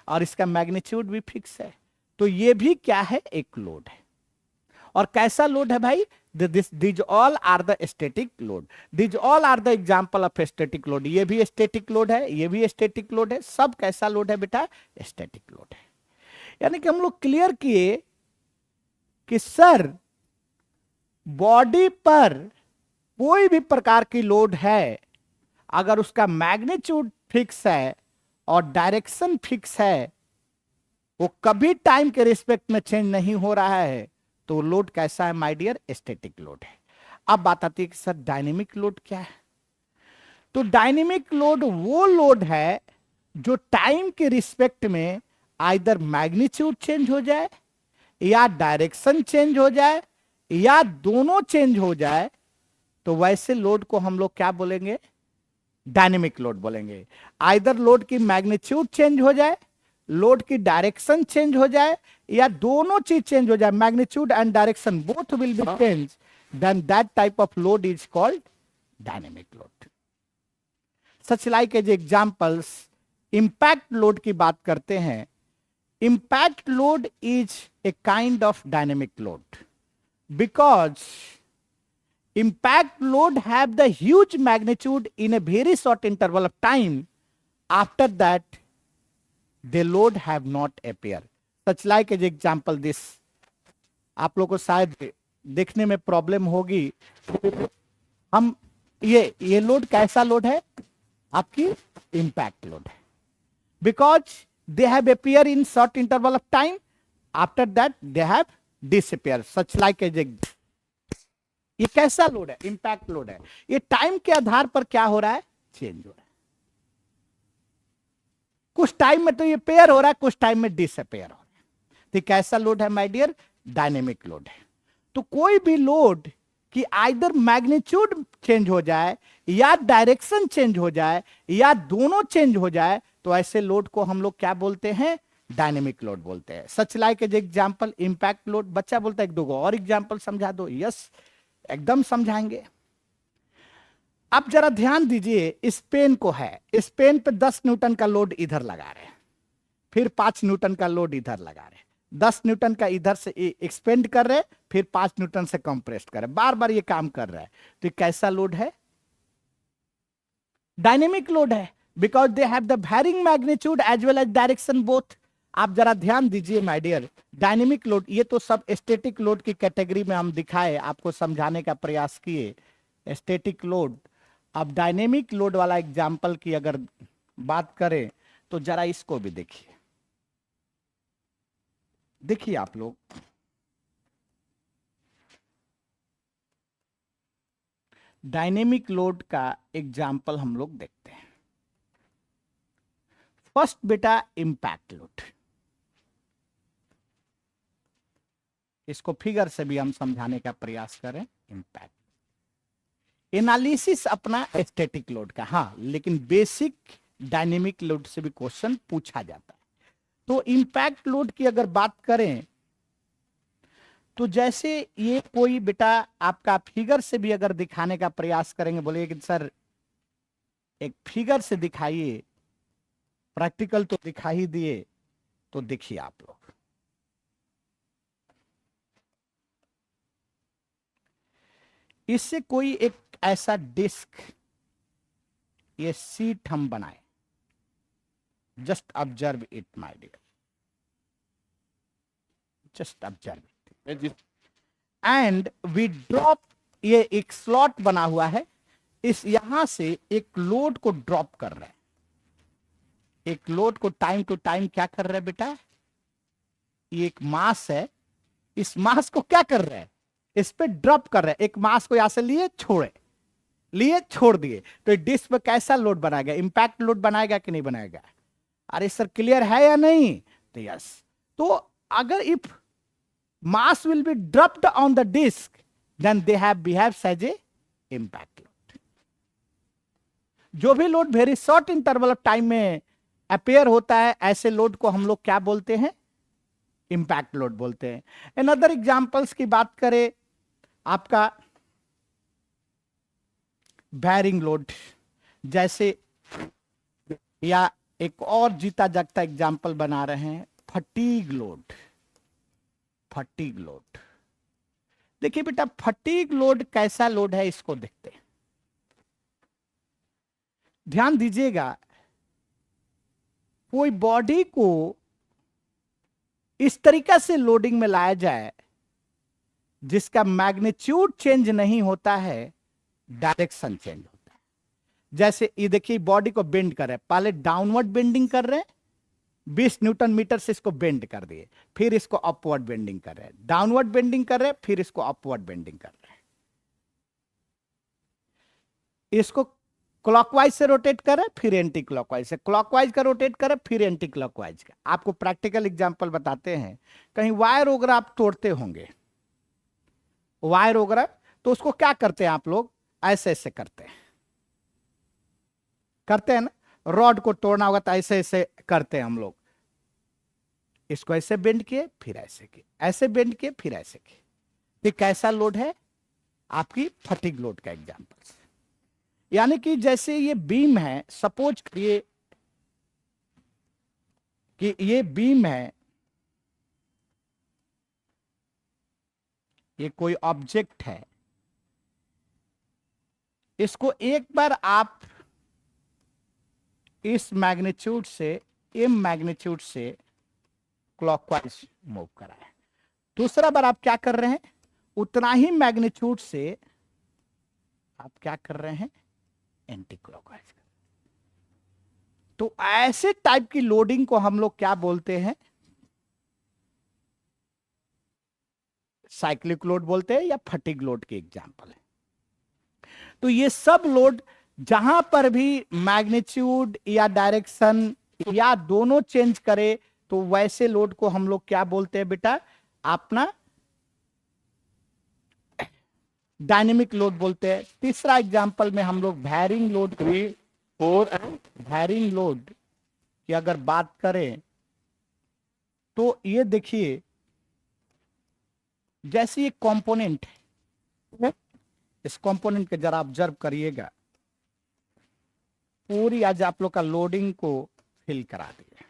और इसका मैग्नीट्यूड भी फिक्स है, तो ये भी क्या है? एक लोड है। और कैसा लोड है भाई? This all are the static load, this all are the example of static load. ये भी स्टैटिक लोड है, ये भी स्टैटिक लोड है, सब कैसा लोड है बेटा? स्टैटिक लोड है। यानी कि हम लोग क्लियर किए कि सर बॉडी पर कोई भी प्रकार की लोड है, अगर उसका मैग्नीट्यूड फिक्स है और डायरेक्शन फिक्स है, वो कभी टाइम के रिस्पेक्ट में चेंज नहीं हो रहा है, तो लोड कैसा है माय डियर? स्टैटिक लोड है। अब बात आती है कि सर डायनेमिक लोड क्या है? तो डायनेमिक लोड वो लोड है जो टाइम के रिस्पेक्ट में आइदर मैग्नीट्यूड चेंज हो जाए, या डायरेक्शन चेंज हो जाए, या दोनों चेंज हो जाए, तो वैसे लोड को हम लोग क्या बोलेंगे? डायनेमिक लोड बोलेंगे। आइदर लोड की मैग्नीट्यूड चेंज हो जाए, लोड की डायरेक्शन चेंज हो जाए, या दोनों चीज चेंज हो जाए, magnitude and direction both will be change, then that type of load is called dynamic load. Such like as examples, impact load की बात करते हैं, impact load is a kind of dynamic load because impact load have the huge magnitude in a very short interval of time. After that, the load have not appear. Such like as example this. आप लोग को शायद देखने में problem होगी। हम ये load कैसा लोड है? आपकी इम्पैक्ट लोड है। Because they have appear in short interval of time, after that they have disappear. Such like as ये कैसा लोड है? इंपैक्ट लोड है। ये टाइम के आधार पर क्या हो रहा है? चेंज हो रहा है। कुछ टाइम में तो ये पेयर हो रहा है, कुछ टाइम में डिसअपेयर हो रहा है। तो कैसा लोड है माय डियर? डायनेमिक लोड है। तो कोई भी लोड की आइदर मैग्नीट्यूड चेंज हो जाए या डायरेक्शन चेंज हो जाए या दोनों चेंज हो जाए, तो ऐसे लोड को हम लोग क्या बोलते हैं? डायनेमिक लोड बोलते हैं। Such like as example impact load. बच्चा बोलता है एक दो और एग्जांपल समझा दो। यस, एकदम समझाएंगे। अब जरा ध्यान दीजिए, इस पेन को है, इस पेन पे 10 न्यूटन का लोड इधर लगा रहे हैं, फिर 5 न्यूटन का लोड इधर लगा रहे हैं, 10 न्यूटन का इधर से एक्सपेंड कर रहे हैं, फिर 5 न्यूटन से कंप्रेस कर रहे हैं, बार बार ये काम कर रहा है। तो ये कैसा लोड है? डायनेमिक लोड है। Because they have the varying magnitude as well as direction both. आप जरा ध्यान दीजिए माय डियर, डायनेमिक लोड, ये तो सब स्टैटिक लोड की कैटेगरी में हम दिखाए, आपको समझाने का प्रयास किए स्टैटिक लोड। अब डायनेमिक लोड वाला एग्जांपल की अगर बात करें तो जरा इसको भी देखिए। देखिए आप लोग, डायनेमिक लोड का एग्जांपल हम लोग देखते हैं। फर्स्ट बेटा इम्पैक्ट लोड, इसको फिगर से भी हम समझाने का प्रयास करें। इम्पैक्ट एनालिसिस अपना स्टैटिक लोड का, हाँ, लेकिन बेसिक डायनेमिक लोड से भी क्वेश्चन पूछा जाता है। तो इम्पैक्ट लोड की अगर बात करें तो जैसे ये कोई बेटा आपका फिगर से भी अगर दिखाने का प्रयास करेंगे, बोलिए कि सर एक फिगर से दिखाइए, प्रैक्टिकल तो दिखाई दिए, तो देखिए आप लोग, इससे कोई एक ऐसा डिस्क, ये सीट हम बनाए, just observe it my dear, just observe it and we drop, ये एक स्लॉट बना हुआ है, इस यहां से एक लोड को ड्रॉप कर रहे हैं, एक लोड को टाइम टू टाइम क्या कर रहे हैं बेटा? ये एक मास है, इस मास को क्या कर रहे हैं? इस पे ड्रॉप कर रहे हैं। एक मास को यहां से लिए छोड़े, लिए छोड़ दिए, तो डिस्क पे कैसा लोड बनाएगा? इंपैक्ट लोड बनाएगा कि नहीं बनाएगा? अरे सर क्लियर है या नहीं? तो यस। तो अगर if mass will be dropped on the disc then they have behaves as a impact load. जो भी load very short interval of time में अपेयर होता है, ऐसे लोड को हम लोग क्या बोलते हैं? इंपैक्ट लोड बोलते हैं। इन अदर एग्जांपल्स की बात करें, आपका बैरिंग लोड, जैसे, या एक और जीता जागता एग्जांपल बना रहे हैं, फटीग लोड। फटीग लोड, देखिए बेटा, फटीग लोड कैसा लोड है, इसको देखते हैं। ध्यान दीजिएगा, कोई बॉडी को इस तरीका से लोडिंग में लाया जाए जिसका मैग्नीट्यूड चेंज नहीं होता है, डायरेक्शन चेंज होता है। जैसे ये देखिए, बॉडी को बेंड कर रहे हैं, पहले डाउनवर्ड बेंडिंग कर रहे हैं, 20 न्यूटन मीटर से इसको बेंड कर दिए, फिर इसको अपवर्ड बेंडिंग कर रहे हैं, डाउनवर्ड बेंडिंग कर रहे हैं, फिर इसको अपवर्ड बेंडिंग कर रहे हैं, इसको क्लॉकवाइज से रोटेट करें, फिर एंटी क्लॉकवाइज से, क्लॉकवाइज का रोटेट करें, फिर एंटी क्लॉकवाइज का। आपको प्रैक्टिकल एग्जांपल बताते हैं। कहीं वायर वगैरह आप तोड़ते होंगे, वायर वगैरह, तो उसको क्या करते हैं आप लोग? ऐसे ऐसे करते हैं ना। रॉड को तोड़ना होगा तो ऐसे ऐसे करते हैं हम लोग, इसको ऐसे बेंड किए, फिर ऐसे किए, ऐसे बेंड किए, फिर ऐसे किए। ये कैसा लोड है? आपकी फटीग लोड का एग्जांपल। यानी कि जैसे ये बीम है, सपोज करिए कि ये बीम है, ये कोई ऑब्जेक्ट है, इसको एक बार आप इस मैग्नीट्यूड से एम मैग्नीट्यूड से क्लॉकवाइज मूव कराएं। दूसरा बार आप क्या कर रहे हैं, उतना ही मैग्नीट्यूड से आप क्या कर रहे हैं, एंटी क्लॉकवाइज। तो ऐसे टाइप की लोडिंग को हम लोग क्या बोलते हैं, साइक्लिक लोड बोलते हैं या फटीग लोड के एग्जांपल है। तो ये सब लोड जहां पर भी मैग्नीट्यूड या डायरेक्शन या दोनों चेंज करे, तो वैसे लोड को हम लोग क्या बोलते हैं बेटा, अपना डायनेमिक लोड बोलते हैं। तीसरा एग्जांपल में हम लोग varying load, 3, 4 and varying load की अगर बात करें तो ये देखिए, जैसे एक कंपोनेंट है, इस कंपोनेंट के जरा ऑब्जर्व करिएगा, पूरी आज आप लोग का लोडिंग को फिल करा दिया।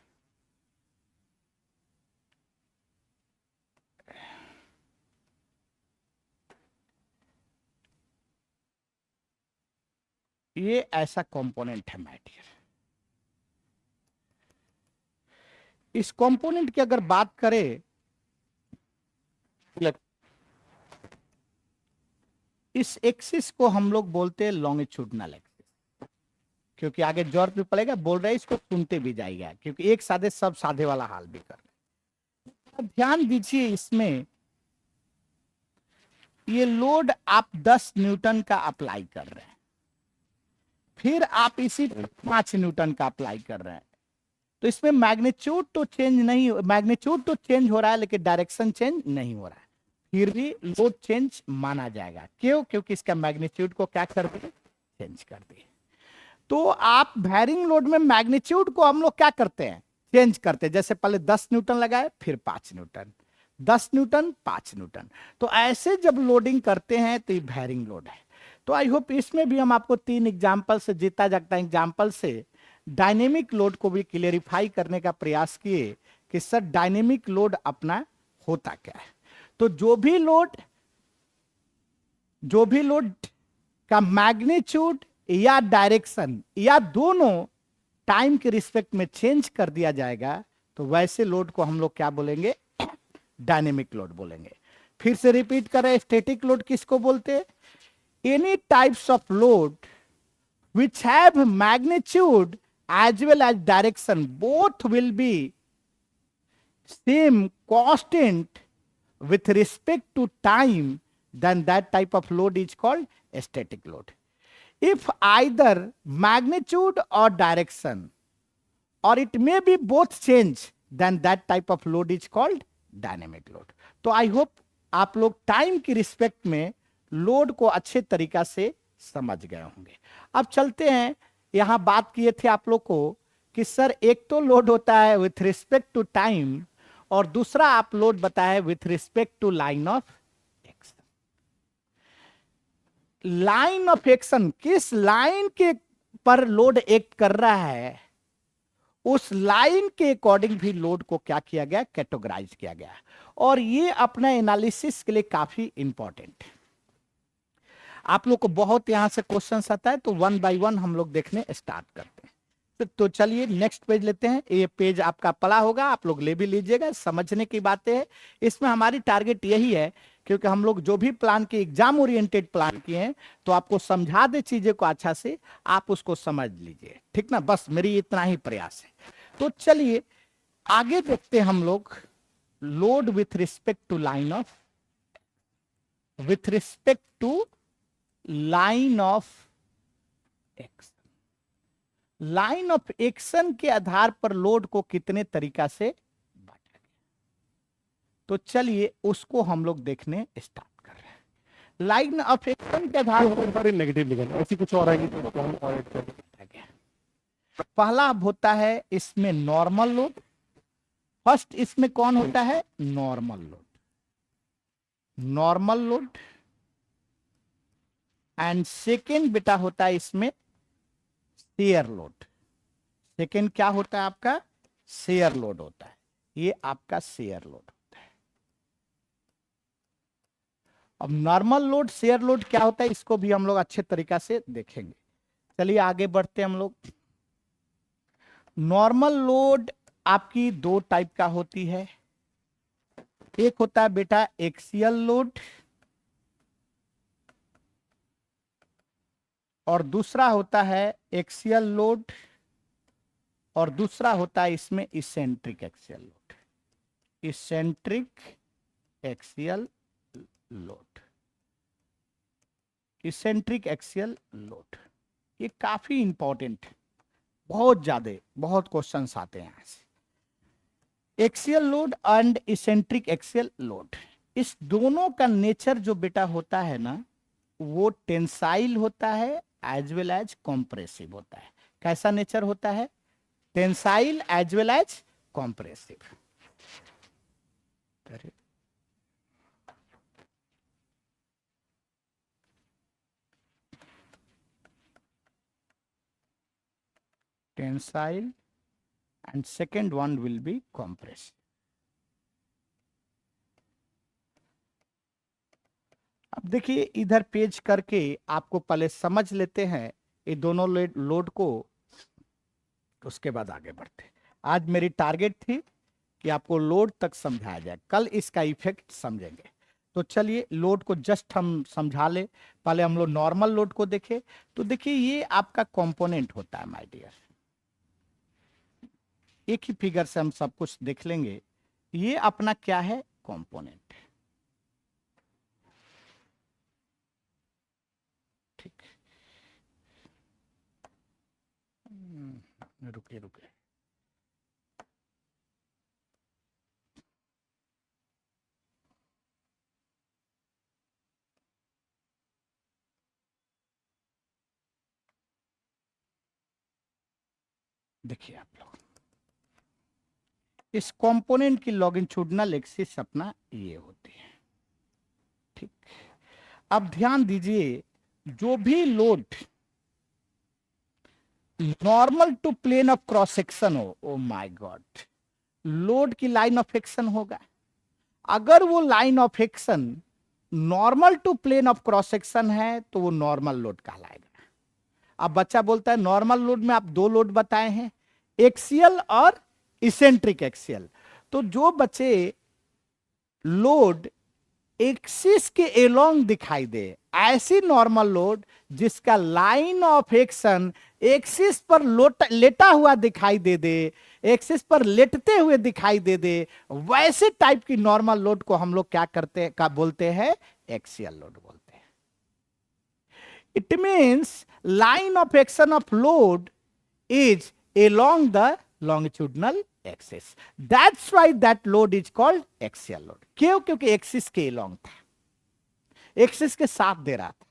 ये ऐसा कंपोनेंट है माय डियर। इस कंपोनेंट की अगर बात करें, इस एक्सिस को हम लोग बोलते हैं लॉन्गिट्यूडनल एक्सिस, क्योंकि आगे जोर भी पड़ेगा, बोल रहे हैं इसको सुनते भी जाएगा, क्योंकि एक साधे सब साधे वाला हाल भी कर रहे हैं। ध्यान दीजिए, इसमें ये लोड आप 10 न्यूटन का अप्लाई कर रहे हैं, फिर आप इसी 5 न्यूटन का अप्लाई कर रहे हैं, तो इसमें मैग्नीट्यूड तो चेंज नहीं, मैग्नीट्यूड तो चेंज हो रहा है लेकिन डायरेक्शन चेंज नहीं हो रहा है, फिर भी लोड चेंज माना जाएगा। क्यों? क्योंकि इसका मैग्नीट्यूड को क्या कर दिए, चेंज कर दिए। तो आप वैरिंग लोड में मैग्नीट्यूड को हम लोग क्या करते हैं, चेंज करते हैं। जैसे पहले 10 न्यूटन लगाए, फिर 5 न्यूटन, 10 न्यूटन 5 न्यूटन, तो ऐसे जब लोडिंग करते हैं तो ये वैरिंग लोड है। तो आई होप इसमें भी हम आपको 3 एग्जाम्पल से, जीता जागता एग्जाम्पल से डायनेमिक लोड को भी क्लियरिफाई करने का प्रयास किए कि सर डायनेमिक लोड अपना होता क्या है। तो जो भी लोड का मैग्नीट्यूड या डायरेक्शन या दोनों टाइम के रिस्पेक्ट में चेंज कर दिया जाएगा, तो वैसे लोड को हम लोग क्या बोलेंगे, डायनेमिक लोड बोलेंगे। फिर से रिपीट करें, स्टैटिक लोड किसको बोलते हैं, any types of load which have magnitude as well as direction, both will be same constant with respect to time, then that type of load is called static load. If either magnitude or direction, or it may be both change, then that type of load is called dynamic load. तो I hope आप लोग time की respect में load को अच्छे तरीका से समझ गए होंगे। अब चलते हैं, यहां बात किए थे आप लोग को कि सर एक तो लोड होता है विथ रिस्पेक्ट टू टाइम, और दूसरा आप लोड बताया with respect to line of action. Line of action, किस लाइन के पर लोड एक्ट कर रहा है, उस लाइन के अकॉर्डिंग भी लोड को क्या किया गया, कैटेगराइज किया गया, और ये अपना एनालिसिस के लिए काफी इंपॉर्टेंट है। आप लोग को बहुत यहां से क्वेश्चंस आता है, तो 1 बाय 1 हम लोग देखने स्टार्ट करते हैं। तो चलिए नेक्स्ट पेज लेते हैं। ये पेज आपका पढ़ा होगा, आप लोग ले भी लीजिएगा, समझने की बातें हैं। इसमें हमारी टारगेट यही है, क्योंकि हम लोग जो भी प्लान किए, एग्जाम ओरिएंटेड प्लान किए हैं, तो आपको समझा दे चीजें को अच्छा से, आप उसको समझ लीजिए, ठीक ना, बस मेरी इतना ही प्रयास है। तो चलिए आगे देखते हैं हम लोग, load with respect to line of, with respect to line of action. Line of action के आधार पर लोड को कितने तरीका से बांटा गया, तो चलिए उसको हम लोग देखने स्टार्ट कर रहे हैं। लाइन ऑफ एक्शन के आधार पर नेगेटिव लिखा ऐसी कुछ और आएगी तो हम और ऐड कर पहला होता है इसमें नॉर्मल लोड। फर्स्ट इसमें कौन होता है, normal load, normal load. And second बेटा होता है इसमें शेयर लोड। सेकेंड क्या होता है आपका, शेयर लोड होता है, ये आपका शेयर लोड होता है। अब नॉर्मल लोड शेयर लोड क्या होता है इसको भी हम लोग अच्छे तरीका से देखेंगे। चलिए आगे बढ़ते हैं हम लोग। नॉर्मल लोड आपकी दो टाइप का होती है, एक होता है बेटा एक्सियल लोड और दूसरा होता है एक्सियल लोड और दूसरा होता है इसमें eccentric axial load. Eccentric axial load, eccentric axial load, ये काफी इंपॉर्टेंट है, बहुत ज्यादा, बहुत क्वेश्चंस आते हैं यहाँ से। Axial load and eccentric axial load, इस दोनों का नेचर जो बेटा होता है ना, वो टेंसाइल होता है एज वेल एज कॉम्प्रेसिव होता है। कैसा नेचर होता है? Tensile as well as compressive. Tensile and second one will be compressive. अब देखिए इधर पेज करके आपको पहले समझ लेते हैं ये दोनों लोड को, उसके बाद आगे बढ़ते। आज मेरी टारगेट थी कि आपको लोड तक समझाया जाए, कल इसका इफेक्ट समझेंगे। तो चलिए लोड को जस्ट हम समझा ले। पहले हम लोग नॉर्मल लोड को देखें। तो देखिए ये आपका कंपोनेंट होता है माय डियर, एक ही फिगर से हम सब कुछ देख लेंगे। ये अपना क्या है? कंपोनेंट। ठीक, रुके रुके, देखिए आप लोग, इस कंपोनेंट की लॉन्गिट्यूडिनल एक्सिस अपना ये होती है। ठीक, अब ध्यान दीजिए, जो भी load normal to plane of cross section हो, ओ माय गॉड, लोड की लाइन ऑफ एक्शन होगा। अगर वो line of action normal to plane of cross section है तो वो नॉर्मल लोड कहलाएगा। अब बच्चा बोलता है नॉर्मल लोड में आप दो लोड बताए हैं, एक्सियल और इसेंट्रिक एक्सियल। तो जो बच्चे लोड एक्सिस के एलोंग दिखाई दे, ऐसी नॉर्मल लोड जिसका लाइन ऑफ एक्शन एक्सिस पर लेटा हुआ दिखाई दे, एक्सिस पर लेटते हुए दिखाई दे, वैसे टाइप की नॉर्मल लोड को हम लोग क्या करते हैं, का बोलते हैं? एक्सियल लोड बोलते हैं। It means line of action of load is along the longitudinal axis. That's why that load is called axial load. क्यों? क्योंकि एक्सिस के along था, एक्सिस के साथ दे रहा था।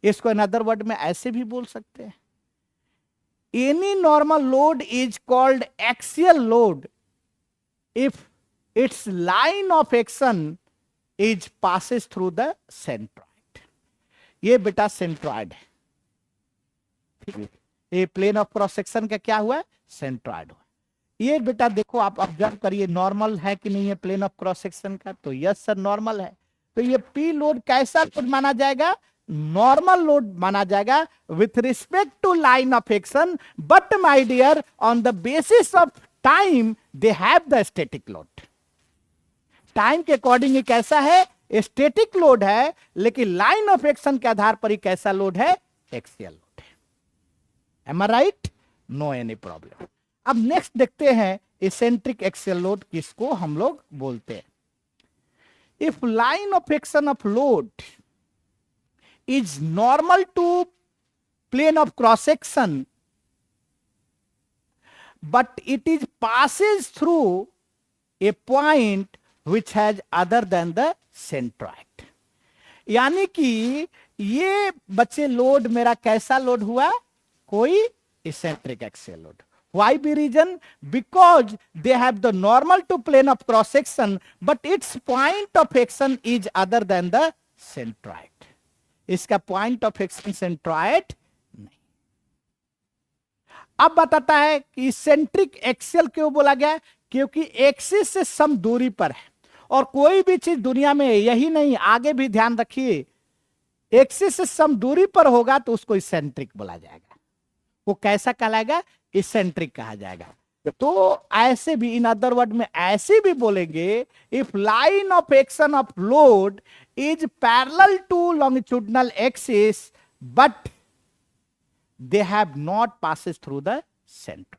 इसको अनदर वर्ड में ऐसे भी बोल सकते हैं, any normal load is called axial load if its line of action is passes through the centroid. ये बेटा सेंट्रॉइड है, ठीक है। ये प्लेन ऑफ क्रॉस सेक्शन का क्या हुआ? सेंट्रॉइड हुआ। ये बेटा देखो आप ऑब्जर्व करिए, नॉर्मल है कि नहीं है प्लेन ऑफ क्रॉस सेक्शन का? तो यस सर नॉर्मल है। तो ये पी लोड कैसा लोड माना जाएगा? नॉर्मल लोड माना जाएगा with respect to line of action, but my dear on the basis of time they have the static load. Time के अकॉर्डिंग ये कैसा है? स्टैटिक लोड है, लेकिन लाइन ऑफ एक्शन के आधार पर ही कैसा लोड है? एक्सियल लोड है। Am I right? No any problem. अब नेक्स्ट देखते हैं इसेंट्रिक एक्सियल लोड किसको हम लोग बोलते हैं। If line of action of load is normal to plane of cross section but it is passes through a point which has other than the centroid, यानी कि ये बच्चे लोड मेरा कैसा लोड हुआ? कोई eccentric axial load. Why be reason? Because they have the normal to plane of cross section, but its point of action is other than the centroid. इसका point of action centroid नहीं। अब बताता है कि eccentric axial क्यों बोला गया, क्योंकि एक्सिस से सम दूरी पर है। और कोई भी चीज दुनिया में, यही नहीं आगे भी ध्यान रखिए, एक्सिस से सम दूरी पर होगा तो उसको इसेंट्रिक बोला जाएगा। वो कैसा कहलाएगा, इसेंट्रिक कहा जाएगा। तो ऐसे भी, इन अदर वर्ड में ऐसे भी बोलेंगे, if line of action of load is parallel to longitudinal axis but they have not passes through the centre.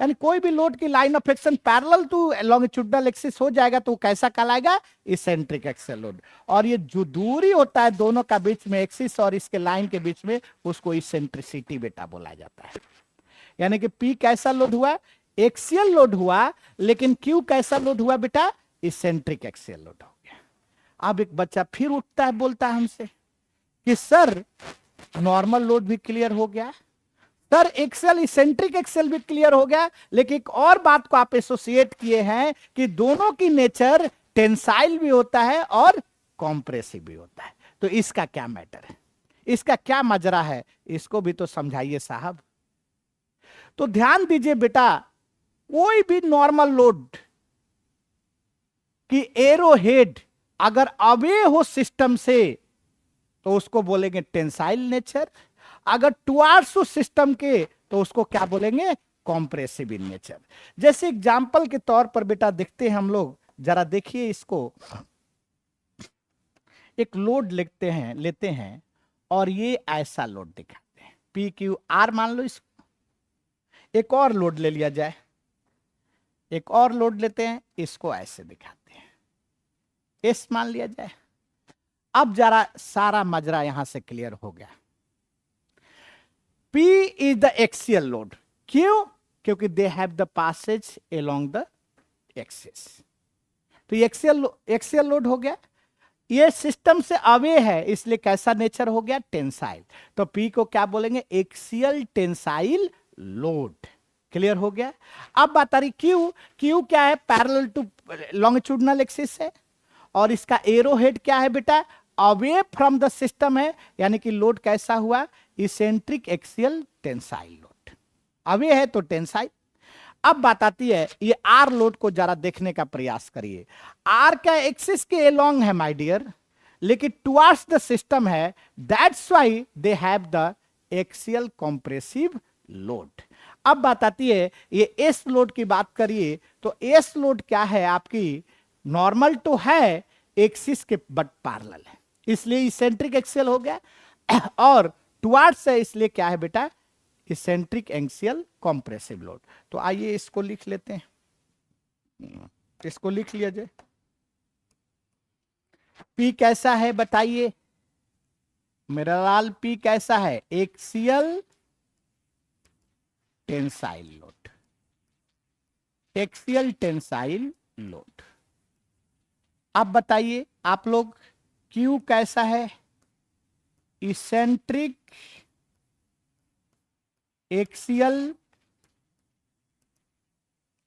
यानी कोई भी लोड की line of action parallel to longitudinal axis हो जाएगा तो कैसा कहलाएगा, इसेंट्रिक एक्सियल लोड। और ये जो दूरी होता है दोनों का बीच में, एक्सिस और इसके लाइन के बीच में, उसको इसेंट्रिसिटी बेटा बोला जाता है। यानी कि P कैसा लोड हुआ, एक्सियल लोड हुआ, लेकिन Q कैसा लोड हुआ बेटा, इसेंट्रिक एक्सियल लोड हो गया। अब एक बच्चा फिर उठता है, बोलता है हमसे कि सर नॉर्मल लोड भी क्लियर हो गया, सर एक्सेल इसेंट्रिक एक्सेल भी क्लियर हो गया, लेकिन एक और बात को आप एसोसिएट किए हैं कि दोनों की नेचर टेंसाइल भी होता है और कॉम्प्रेसिव भी होता है। तो इसका क्या मैटर है, इसका क्या मजरा है, इसको भी तो समझाइए साहब। तो ध्यान दीजिए बेटा, कोई भी नॉर्मल लोड की एरो हेड अगर अवे हो सिस्टम से तो उसको बोलेंगे टेंसाइल नेचर, अगर टुवार्ड्स सिस्टम के तो उसको क्या बोलेंगे, कॉम्प्रेसिव इन नेचर। जैसे एग्जांपल के तौर पर बेटा देखते हैं हम लोग, जरा देखिए इसको, एक लोड लेते हैं और ये ऐसा लोड दिखाते हैं पी क्यू आर मान लो इसको। एक और लोड ले लिया जाए, एक और लोड लेते हैं, इसको ऐसे दिखाते हैं, एस मान लिया जाए। अब जरा सारा मजरा यहां से क्लियर हो गया। P is the axial load, क्यों, क्योंकि they have the passage along the axis। तो ये एक्सियल लोड हो गया, ये सिस्टम से अवे है, इसलिए कैसा नेचर हो गया, टेंसाइल। तो P को क्या बोलेंगे, एक्सियल टेंसाइल लोड। क्लियर हो गया। अब बात आ रही क्यू क्या है, पैरेलल टू लॉन्गिट्यूडनल एक्सिस है, और इसका एरो हेड क्या है बेटा, अवे फ्रॉम द सिस्टम है, यानी कि लोड कैसा हुआ, eccentric axial tensile load. Away है तो टेंसाइल। अब बात आती है, ये आर लोड को जरा देखने का प्रयास करिए। आर का एक्सिस के एलोंग है माय डियर, लेकिन टुवर्ड्स द सिस्टम है, that's why they have the axial compressive load. अब बात आती है, ये एस लोड की बात करिए तो एस लोड क्या है आपकी, नॉर्मल तो है एक्सिस के बट पैरेलल है, इसलिए इसेंट्रिक एक्सियल हो गया, और टुवर्ड्स है इसलिए क्या है बेटा, इसेंट्रिक एक्सियल कॉम्प्रेसिव लोड। तो आइए इसको लिख लेते हैं, इसको लिख लिया जाए। P कैसा है बताइए मेरा लाल, P कैसा है, axial tensile load, axial tensile load. अब बताइए आप लोग, Q कैसा है, इसेंट्रिक एक्सियल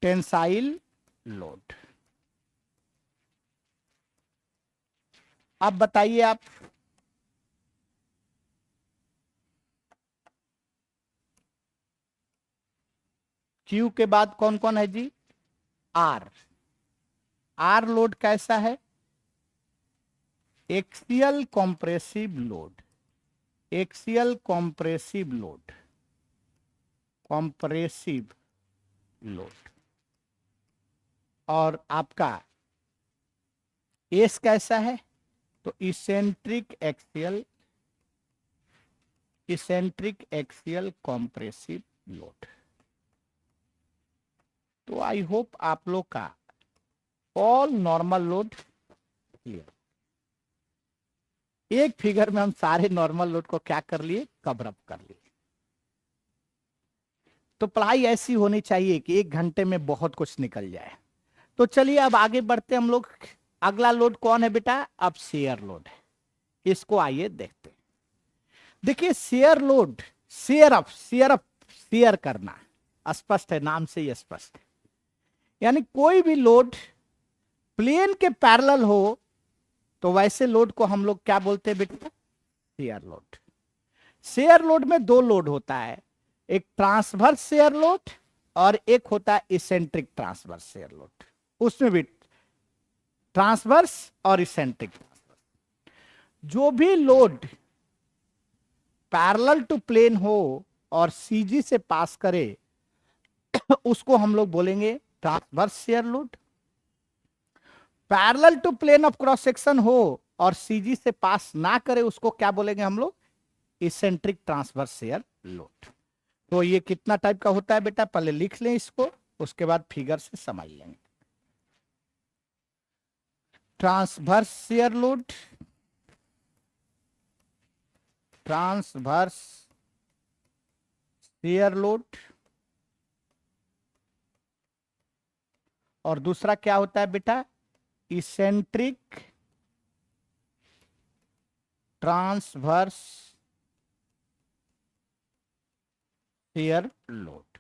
टेंसाइल लोड। अब बताइए आप, Q के बाद कौन कौन है जी, आर। आर लोड कैसा है, axial compressive load, axial compressive load, compressive load. और आपका एस कैसा है, तो eccentric axial, eccentric axial compressive load. तो आई होप आप लोग का ऑल नॉर्मल लोड क्लियर। एक फिगर में हम सारे नॉर्मल लोड को क्या कर लिए, कवर अप कर लिए। तो पढ़ाई ऐसी होनी चाहिए कि 1 घंटे में बहुत कुछ निकल जाए। तो चलिए अब आगे बढ़ते हम लोग। अगला लोड कौन है बेटा, अब शेयर लोड है, इसको आइए देखते हैं। देखिए शेयर लोड, शेयर करना स्पष्ट है, नाम से ही स्पष्ट है। यानी कोई भी लोड प्लेन के पैरेलल हो तो वैसे लोड को हम लोग क्या बोलते हैं बेटा, शेयर लोड। शेयर लोड में 2 लोड होता है, एक ट्रांसवर्स शेयर लोड और एक होता है इसेंट्रिक ट्रांसवर्स शेयर लोड। उसमें भी ट्रांसवर्स और इसेंट्रिक। जो भी लोड पैरेलल टू प्लेन हो और सीजी से पास करे उसको हम लोग बोलेंगे transverse shear load. Parallel to plane of cross section हो और सीजी से पास ना करे उसको क्या बोलेंगे हम लोग, इसेंट्रिक ट्रांसवर्स शेयर लोड। तो ये कितना टाइप का होता है बेटा, पहले लिख लें इसको, उसके बाद फिगर से समझ लेंगे। Transverse shear load, transverse shear load, और दूसरा क्या होता है बेटा, इसेंट्रिक ट्रांसवर्स शेयर लोड।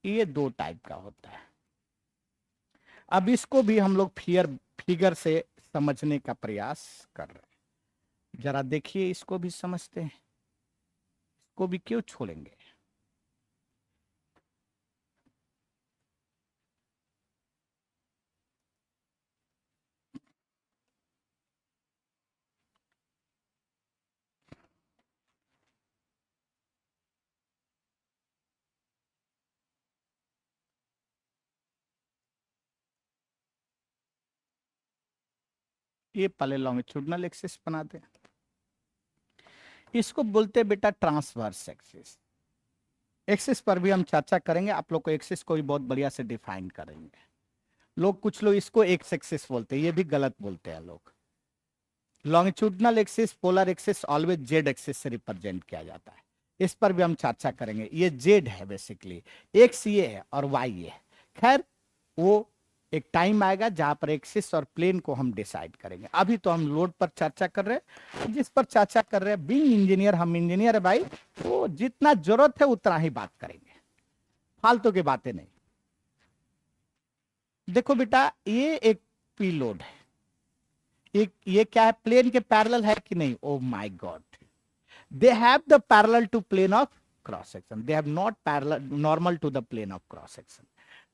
ये दो टाइप का होता है। अब इसको भी हम लोग फिगर से समझने का प्रयास कर रहे हैं। जरा देखिए, इसको भी समझते हैं, इसको भी क्यों छोड़ेंगे। ये पहले लॉन्गिट्यूडनल एक्सिस बना दे, इसको बोलते हैं बेटा ट्रांसवर्स एक्सिस। एक्सिस पर भी हम चर्चा करेंगे, आप लोग को एक्सिस को भी बहुत बढ़िया से डिफाइन करेंगे। कुछ लोग इसको एक्स एक्सिस बोलते हैं, ये भी गलत बोलते हैं लोग। Longitudinal axis, polar axis always Z axis से रिप्रेजेंट किया जाता है, इस पर भी हम चर्चा करेंगे। ये जेड है बेसिकली, एक्स ये है और वाई ये है। खैर वो एक टाइम आएगा जहां पर एक्सिस और प्लेन को हम डिसाइड करेंगे। अभी तो हम लोड पर चर्चा कर रहे हैं, जिस पर चर्चा कर रहे हैं, बीइंग इंजीनियर, हम इंजीनियर है भाई, तो जितना जरूरत है उतना ही बात करेंगे, फालतू की बातें नहीं। देखो बेटा, ये एक पी लोड है, एक ये क्या है, प्लेन के पैरेलल है कि नहीं। ओ my God, they have the parallel to plane of cross section, they have not parallel normal to the plane of cross section।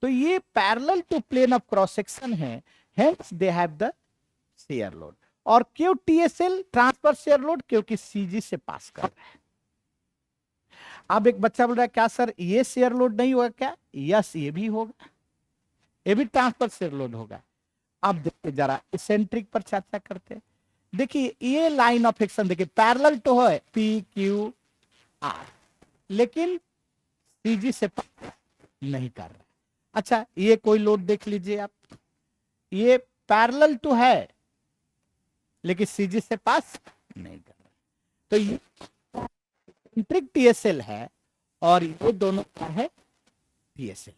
तो ये parallel to plane of cross section है, hence they have the shear load. और क्यों TSL, transfer shear load, क्योंकि CG से pass कर रहा है। अब एक बच्चा बोल रहा है क्या सर ये शेयर लोड नहीं होगा क्या, यस ये भी होगा, ये भी ट्रांसफर शेयर लोड होगा। अब देखिए जरा इसेंट्रिक पर चर्चा करते हैं। देखिए ये लाइन ऑफ एक्शन देखिए, पैरेलल तो है पी क्यू आर, लेकिन सीजी से पास नहीं कर रहा। अच्छा ये कोई लोड देख लीजिए आप, ये पैरेलल टू है लेकिन सीजी से पास नहीं कर रहा। तो ये इसेंट्रिक टीएसएल है और ये दोनों क्या है, टीएसएल।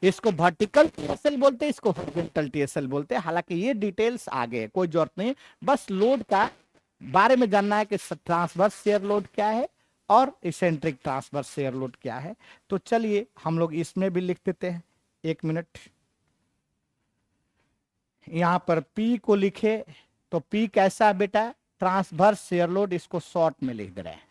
इसको वर्टिकल टीएसएल बोलते हैं, इसको हॉरिजॉन्टल टीएसएल बोलते हैं। हालांकि ये डिटेल्स आगे है, कोई जरूरत नहीं, बस लोड का बारे में जानना है कि ट्रांसवर्स शेयर लोड क्या है और इसेंट्रिक ट्रांसवर्स शेयर लोड क्या है। तो चलिए हम लोग इसमें भी लिख देते हैं, एक मिनट। यहां पर P को लिखे तो P कैसा है बेटा, ट्रांसवर्स शेयर लोड, इसको शॉर्ट में लिख दे रहे हैं।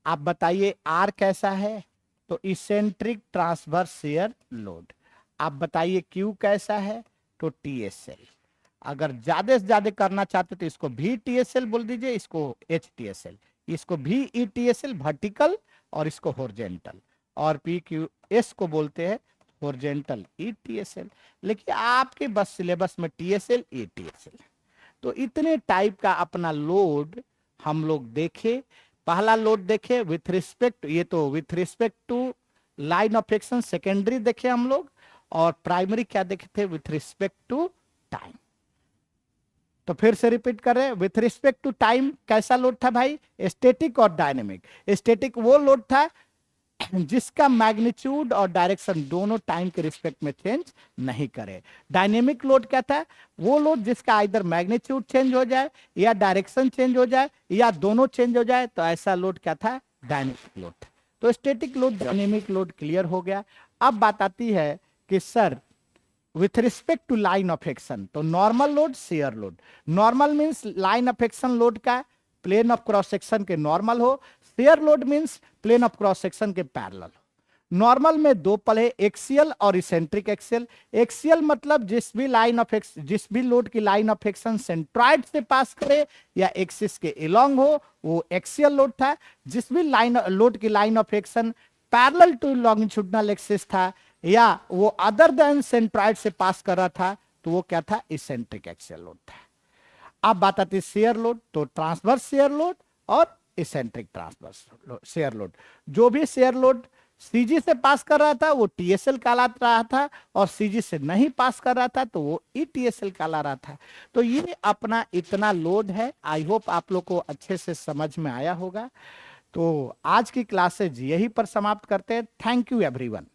आप बताइए R कैसा है, तो इसेंट्रिक ट्रांसवर्स शेयर लोड। आप बताइए Q कैसा है, तो TSL। अगर ज्यादा से ज्यादा करना चाहते तो इसको भी TSL बोल दीजिए, इसको HTSL, इसको भी ETSL वर्टिकल और इसको हॉरिजॉन्टल, और PQS को बोलते हैं हॉरिजॉन्टल ETSL। लेकिन आपके बस सिलेबस में TSL ETSL। तो इतने टाइप का अपना लोड हम लोग देखे। पहला लोड देखे विथ रिस्पेक्ट, ये तो with respect to line of action, secondary देखे हम लोग, और प्राइमरी क्या देखे थे, विथ रिस्पेक्ट टू टाइम। तो फिर से रिपीट कर रहे हैं, विथ रिस्पेक्ट टू टाइम कैसा लोड था भाई, स्टैटिक और डायनेमिक। स्टैटिक वो लोड था जिसका मैग्नीट्यूड और डायरेक्शन दोनों टाइम के रिस्पेक्ट में चेंज नहीं करे। डायनेमिक लोड क्या था, वो लोड जिसका इधर मैग्नीट्यूड चेंज हो जाए या डायरेक्शन चेंज हो जाए या दोनों चेंज हो जाए, तो ऐसा लोड क्या था, डायनेमिक लोड। तो static load, dynamic load clear हो गया। अब बात आती है कि sir with respect to line of action, तो normal load, shear load. Normal means line of action load का प्लेन ऑफ क्रॉस सेक्शन के नॉर्मल हो, shear load means plane of cross section के पैरेलल हो। नॉर्मल में दो पल है, एक्सियल और इसेंट्रिक एक्सियल। एक्सियल मतलब जिस भी लोड की लाइन ऑफ एक्शन सेंट्रॉइड से पास करे या एक्सिस के एलोंग हो वो एक्सियल लोड था। जिस भी लोड की line of action parallel to longitudinal axis था या वो अदर देन सेंट्रॉइड से पास कर रहा था तो वो क्या था, इसेंट्रिक एक्सियल लोड था। अब बात आती है शेयर लोड, तो ट्रांसवर्स शेयर लोड और इसेंट्रिक ट्रांसवर्स शेयर लोड। जो भी शेयर लोड सीजी से पास कर रहा था वो टीएसएल कहला रहा था और सीजी से नहीं पास कर रहा था तो वो ईटीएसएल कहला रहा था। तो ये अपना इतना लोड है। आई होप आप लोग को अच्छे से समझ में आया होगा। तो आज की क्लासेज यही पर समाप्त करते हैं। Thank you everyone.